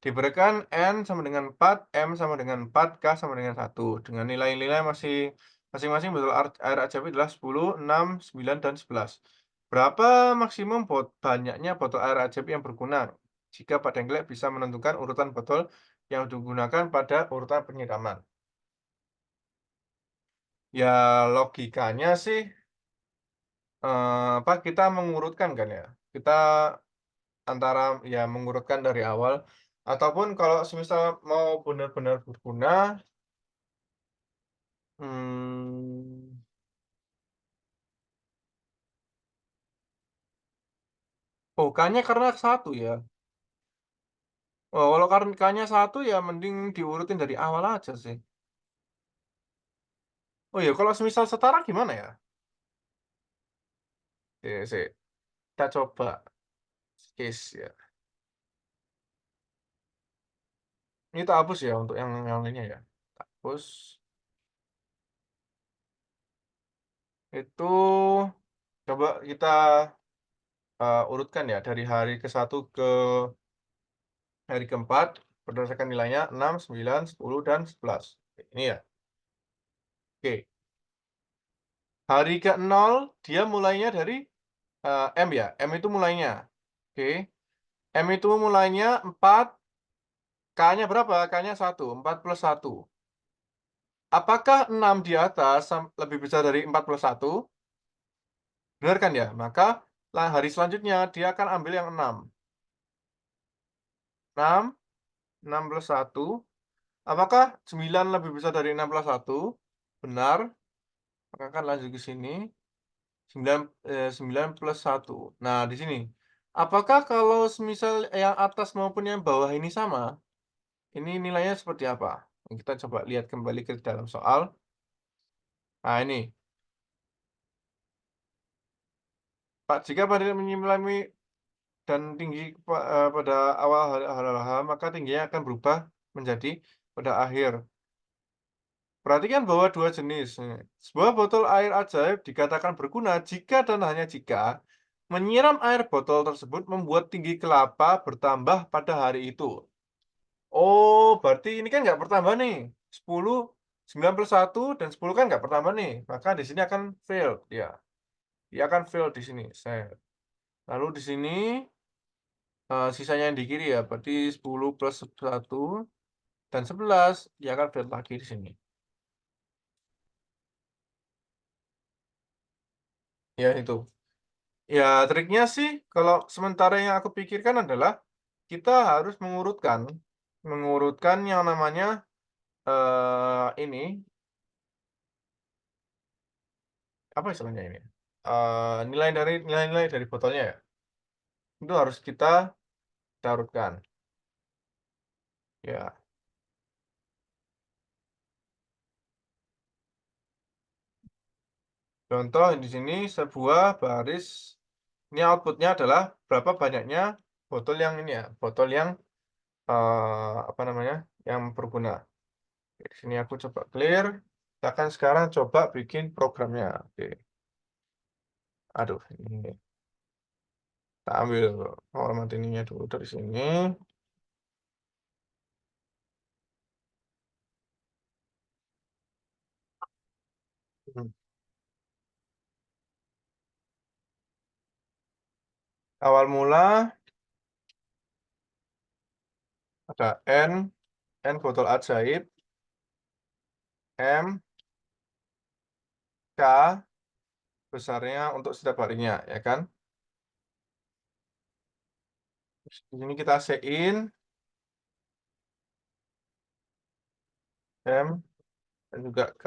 Diberikan N sama dengan 4, M sama dengan 4, K sama dengan 1. Dengan nilai-nilai masing-masing botol air ajaib adalah 10, 6, 9, dan 11. Berapa maksimum banyaknya botol air ajaib yang berguna? Jika Pak Dengklek bisa menentukan urutan botol yang digunakan pada urutan penyiraman. Ya logikanya sih, kita mengurutkan kan ya. Kita antara ya mengurutkan dari awal ataupun kalau semisal mau benar-benar berguna, Mmm, oh K-nya karena satu ya? Oh kalau K-nya satu ya mending diurutin dari awal aja sih. Oh ya kalau semisal setara gimana ya? Oke sik, kita coba case ya. Ini tak hapus ya untuk yang ini ya, tak hapus. Itu coba kita, urutkan ya dari hari ke-1 ke hari ke-4 berdasarkan nilainya 6, 9, 10, dan 11. Ini ya. Oke, hari ke-0 dia mulainya dari, M ya, M itu mulainya. Oke, M itu mulainya 4, K-nya berapa? K-nya 1, 4 plus 1. Apakah 6 di atas lebih besar dari 41? Benar kan ya? Maka hari selanjutnya dia akan ambil yang 6. 6, 6 plus 1. Apakah 9 lebih besar dari 6 plus 1? Benar, maka akan lanjut ke sini. 9 plus 1. Nah, di sini. Apakah kalau semisal yang atas maupun yang bawah ini sama, ini nilainya seperti apa? Kita coba lihat kembali ke dalam soal. Nah, ini. Pak, jika pada mengalami dan tinggi pada awal H, maka tingginya akan berubah menjadi pada akhir. Perhatikan bahwa dua jenis. Sebuah botol air ajaib dikatakan berguna jika dan hanya jika menyiram air botol tersebut membuat tinggi kelapa bertambah pada hari itu. Oh, berarti ini kan nggak bertambah nih. 10, 9 plus 1 dan 10 kan nggak bertambah nih. Maka di sini akan fail dia. Dia akan fail di sini. Lalu di sini sisanya yang di kiri ya. Berarti 10 plus 1 dan 11 dia akan fail lagi di sini. Ya itu. Ya, triknya sih kalau sementara yang aku pikirkan adalah kita harus mengurutkan yang namanya ini apa istilahnya ini? Nilai-nilai dari botolnya ya. Itu harus kita urutkan. Ya, contoh di sini sebuah baris ini outputnya adalah berapa banyaknya botol yang ini ya, botol yang apa namanya? Yang berguna. Di sini aku coba clear. Kita akan sekarang coba bikin programnya. Oke. Aduh, ini kita ambil format ininya dulu dari sini. Hmm. Awal mula ada N botol ajaib, M, K besarnya untuk setiap harinya, ya kan? Terus di sini kita sein M dan juga K.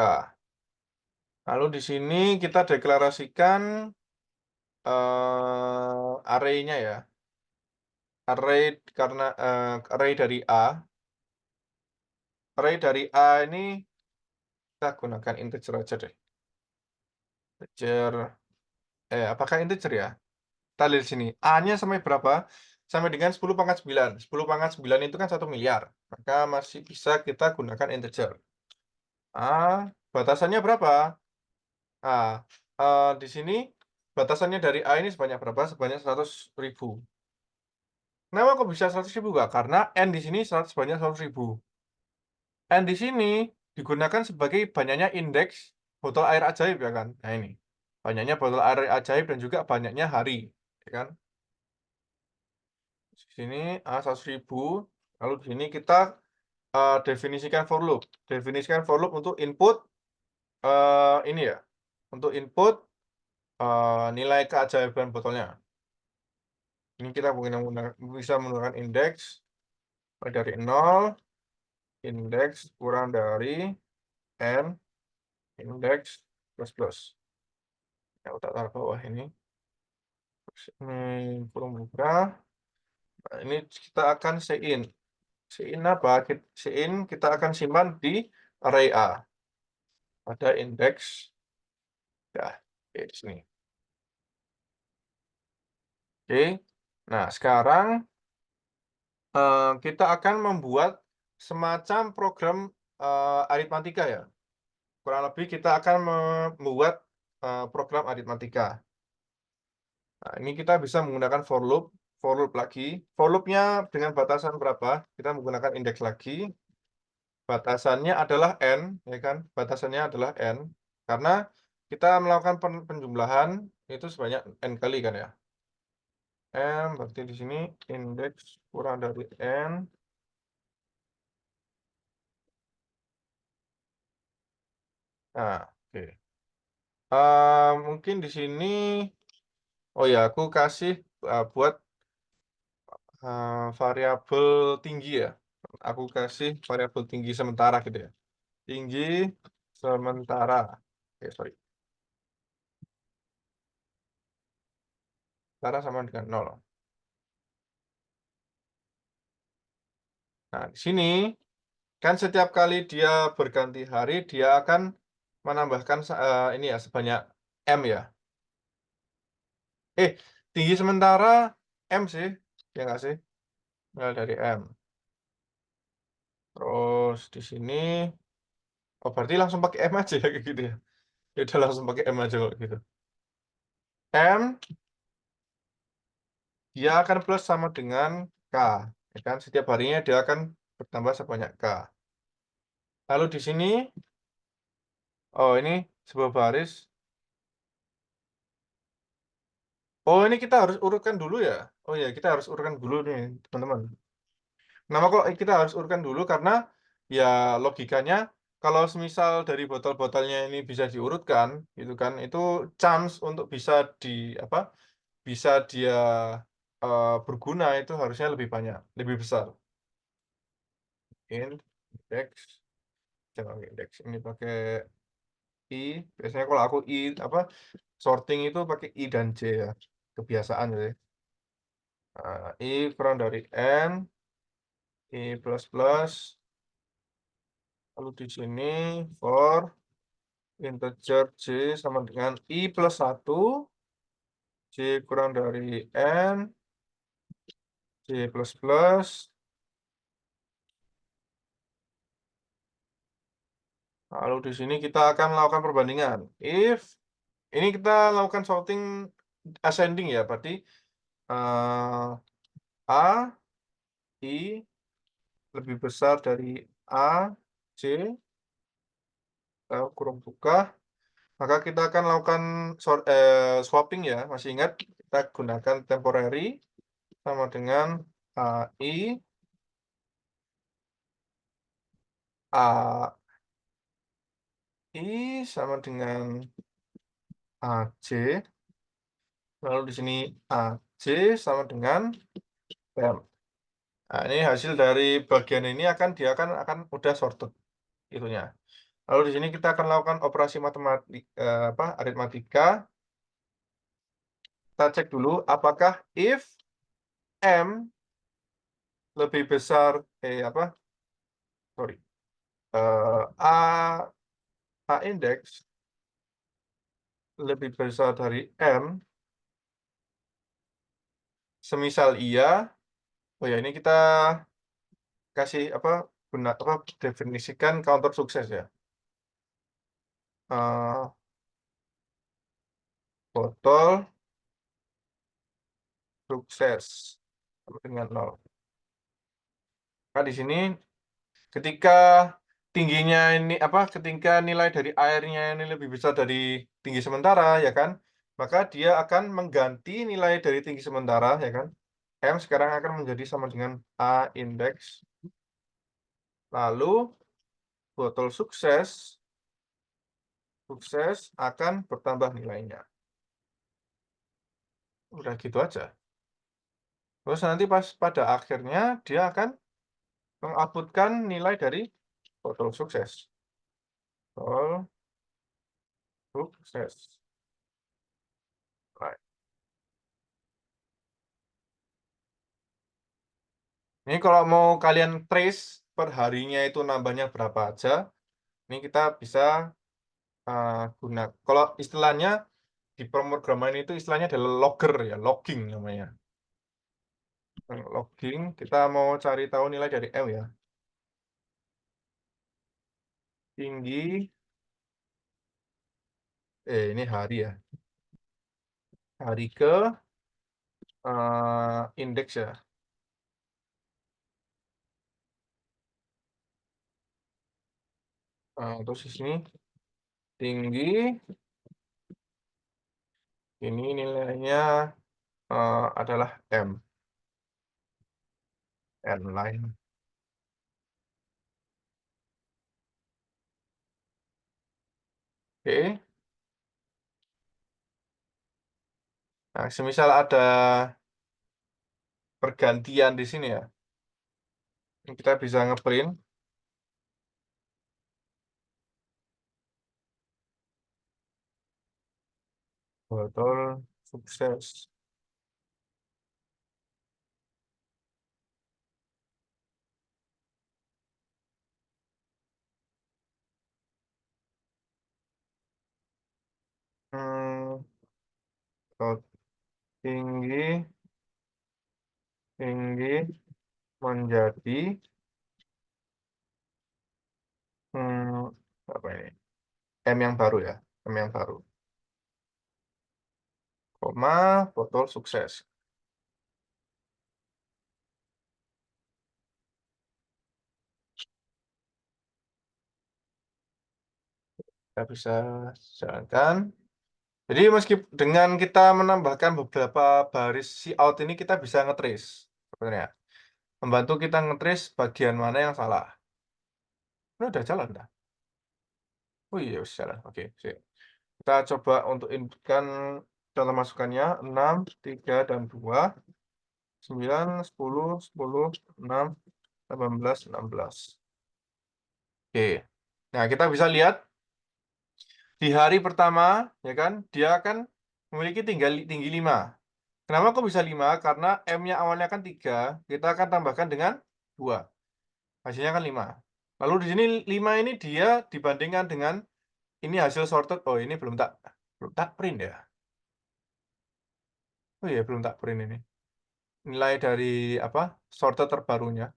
Lalu di sini kita deklarasikan array-nya ya. Array dari A. Array dari A ini kita gunakan integer aja deh. Integer, apakah integer ya? Kita lihat sini, A-nya sampai berapa? Sampai dengan 10 pangkat 9. 10 pangkat 9 itu kan 1 miliar. Maka masih bisa kita gunakan integer. A, batasannya berapa? A, di sini batasannya dari A ini sebanyak berapa? Sebanyak 100.000. Kenapa kok bisa 100.000 Kak? Karena N di sini sebanyak 100.000. N di sini digunakan sebagai banyaknya indeks botol air ajaib ya kan? Nah ini, banyaknya botol air ajaib dan juga banyaknya hari, ya kan? Di sini A 100.000, lalu di sini kita, definisikan for loop. Definisikan for loop untuk input, ini ya, untuk input, nilai keajaiban botolnya. Ini kita bisa menggunakan indeks mulai dari 0, indeks kurang dari N, indeks plus plus. Ya, aku tak taruh bawah ini. Terus ini kurung buka. Nah, ini kita akan sein. Sein apa? Sein kita akan simpan di array A pada indeks ya, oke, di sini. Oke. Nah, sekarang kita akan membuat semacam program aritmatika ya. Kurang lebih kita akan membuat program aritmatika. Nah, ini kita bisa menggunakan for loop lagi. For loop-nya dengan batasan berapa? Kita menggunakan indeks lagi. Batasannya adalah n, ya kan? Batasannya adalah n. Karena kita melakukan penjumlahan itu sebanyak n kali kan ya. M berarti di sini indeks kurang dari n. Nah, oke. Mungkin di sini, oh ya, aku kasih buat variabel tinggi ya. Aku kasih variabel tinggi sementara gitu ya. Tinggi sementara. Oke, sorry. Sementara sama dengan 0. Nah, di sini kan setiap kali dia berganti hari, dia akan menambahkan ini ya, sebanyak M ya. Tinggi sementara M sih, ya nggak sih? Nol dari M. Terus di sini, oh berarti langsung pakai M aja ya kayak gitu ya. Ya udah langsung pakai M aja kalau gitu. M dia akan plus sama dengan K, ya kan? Setiap harinya dia akan bertambah sebanyak K. Lalu di sini, oh ini sebuah baris. Oh ini kita harus urutkan dulu ya? Oh ya kita harus urutkan dulu nih teman-teman. Kenapa kok kita harus urutkan dulu? Karena ya logikanya kalau semisal dari botol-botolnya ini bisa diurutkan, gitu kan, itu chance untuk bisa apa, bisa dia berguna itu harusnya lebih banyak, lebih besar. Indeks, jangan pakai indeks, ini pakai I. Biasanya kalau aku apa, sorting itu pakai I dan J ya, kebiasaan jadi. I kurang dari N, I plus plus, lalu di sini for integer J sama dengan I plus 1, J kurang dari N, J plus plus, lalu di sini kita akan melakukan perbandingan. If ini kita lakukan sorting ascending ya, berarti A, I lebih besar dari A, C, kurung buka, maka kita akan lakukan swapping ya. Masih ingat kita gunakan temporary sama dengan I, A, I sama dengan AC, lalu di sini AC sama dengan temp. Nah, ini hasil dari bagian ini dia akan udah sorted itunya. Lalu di sini kita akan lakukan operasi matematik apa aritmatika. Kita cek dulu apakah if M lebih besar apa? Sorry. A indeks lebih besar dari M, semisal iya, oh ya ini kita kasih apa definisikan counter sukses ya. Botol sukses sama dengan 0. Nah, di sini ketika tingginya ini apa ketika nilai dari airnya ini lebih besar dari tinggi sementara ya kan, maka dia akan mengganti nilai dari tinggi sementara ya kan. M sekarang akan menjadi sama dengan A indeks. Lalu botol sukses akan bertambah nilainya. Udah gitu aja. Terus nanti pas pada akhirnya dia akan mengoutputkan nilai dari botol sukses. Botol sukses. Right. Ini kalau mau kalian trace per harinya itu nambahnya berapa aja, ini kita bisa kalau istilahnya di pemrograman itu istilahnya adalah logger ya, logging namanya. Logging, kita mau cari tahu nilai dari M ya. Tinggi, ini hari ya. Hari ke indeks ya. Terus di sini tinggi, ini nilainya adalah M, N line. Oke. Nah, semisal ada pergantian di sini ya, kita bisa ngeprint botol sukses. Hmm, kalau tinggi, tinggi menjadi hmm, apa ini? M yang baru ya, M yang baru. Koma, botol sukses. Kita bisa jalankan. Jadi dengan kita menambahkan beberapa baris si out ini kita bisa ngetrace sebenarnya. Membantu kita ngetrace bagian mana yang salah. Ini udah jalan dah. Oh iya, udah jalan. Oke, sip. Kita coba untuk inputkan contoh masukannya 6, 3, dan 2, 9, 10, 10, 6, 18, 16. Oke. Nah, kita bisa lihat di hari pertama, ya kan, dia akan memiliki tinggi 5. Kenapa kok bisa 5? Karena M-nya awalnya kan 3, kita akan tambahkan dengan 2. Hasilnya kan 5. Lalu di sini 5 ini dia dibandingkan dengan ini hasil sorted. Oh, ini belum tak print ya. Oh iya, belum tak print ini. Nilai dari apa? Sorted terbarunya.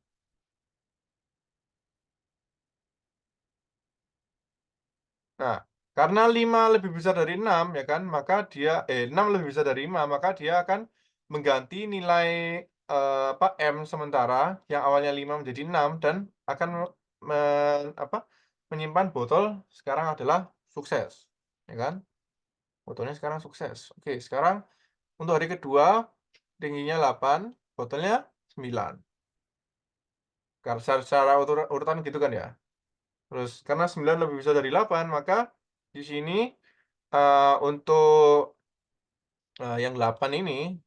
Nah, karena 5 lebih besar dari 6 ya kan, maka 6 lebih besar dari 5, maka dia akan mengganti nilai M sementara yang awalnya 5 menjadi 6 dan akan menyimpan botol sekarang adalah sukses, ya kan? Botolnya sekarang sukses. Oke, sekarang untuk hari kedua tingginya 8, botolnya 9. Karena secara urutan gitu kan ya. Terus karena 9 lebih besar dari 8, maka di sini untuk yang 8 ini,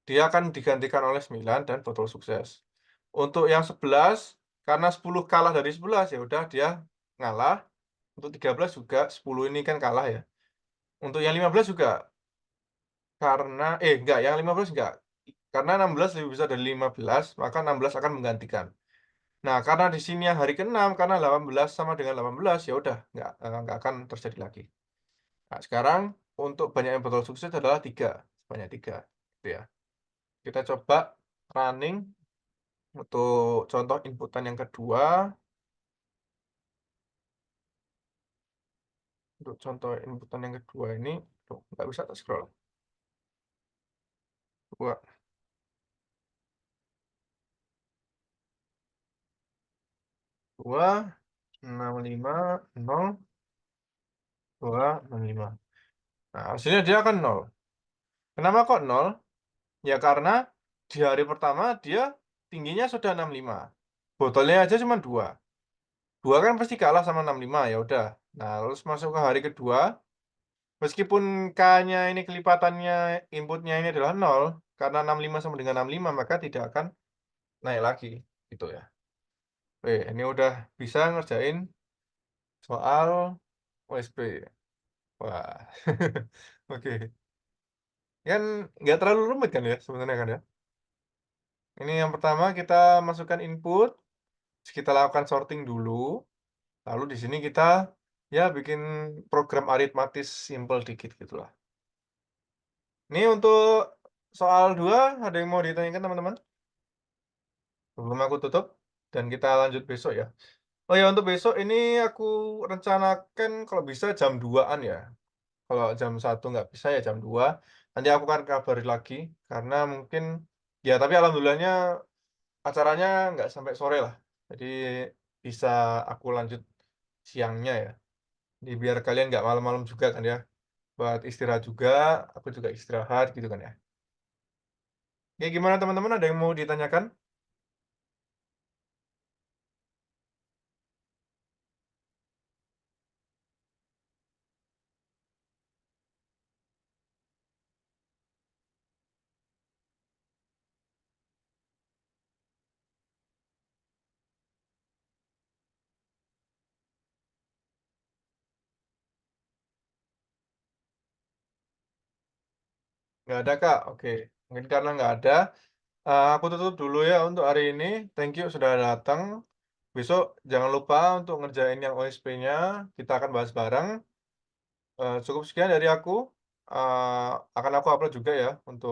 dia akan digantikan oleh 9 dan botol sukses. Untuk yang 11, karena 10 kalah dari 11, ya udah dia ngalah. Untuk 13 juga, 10 ini kan kalah ya. Untuk yang 15 juga, enggak, yang 15 enggak. Karena 16 lebih besar dari 15, maka 16 akan menggantikan. Nah, karena di sini yang hari ke-6, karena 18 sama dengan 18, ya udah, nggak akan terjadi lagi. Nah, sekarang untuk banyak yang botol sukses adalah 3, sebanyak 3, gitu ya. Kita coba running untuk contoh inputan yang kedua. Untuk contoh inputan yang kedua ini, tuh, nggak bisa tak scroll. 2, 2, 65, 0, 2, 65. Nah, hasilnya dia akan 0. Kenapa kok 0? Ya karena di hari pertama dia tingginya sudah 65. Botolnya aja cuma 2. 2 kan pasti kalah sama 65, ya udah. Nah, terus masuk ke hari kedua, meskipun K-nya ini kelipatannya inputnya ini adalah 0, karena 65 sama dengan 65, maka tidak akan naik lagi, gitu ya. Oke, ini udah bisa ngerjain soal OSP. Wah. Oke. Kan nggak terlalu rumit kan ya sebenarnya kan ya? Ini yang pertama kita masukkan input, terus kita lakukan sorting dulu, lalu di sini kita, ya bikin program aritmatis simpel dikit gitulah. Ini untuk soal 2 ada yang mau ditanyakan teman-teman? Sebelum aku tutup dan kita lanjut besok ya. Oh ya untuk besok ini aku rencanakan kalau bisa jam 2-an ya. Kalau jam 1 nggak bisa ya jam 2. Nanti aku akan kabari lagi karena mungkin ya tapi alhamdulillahnya acaranya nggak sampai sore lah. Jadi bisa aku lanjut siangnya ya. Jadi biar kalian nggak malam-malam juga kan ya. Buat istirahat juga, aku juga istirahat gitu kan ya. Ya gimana teman-teman ada yang mau ditanyakan? Nggak ada Kak? Oke. Mungkin karena nggak ada, aku tutup dulu ya untuk hari ini. Thank you sudah datang. Besok jangan lupa untuk ngerjain yang OSP-nya, kita akan bahas bareng. Cukup sekian dari aku, akan aku upload juga ya untuk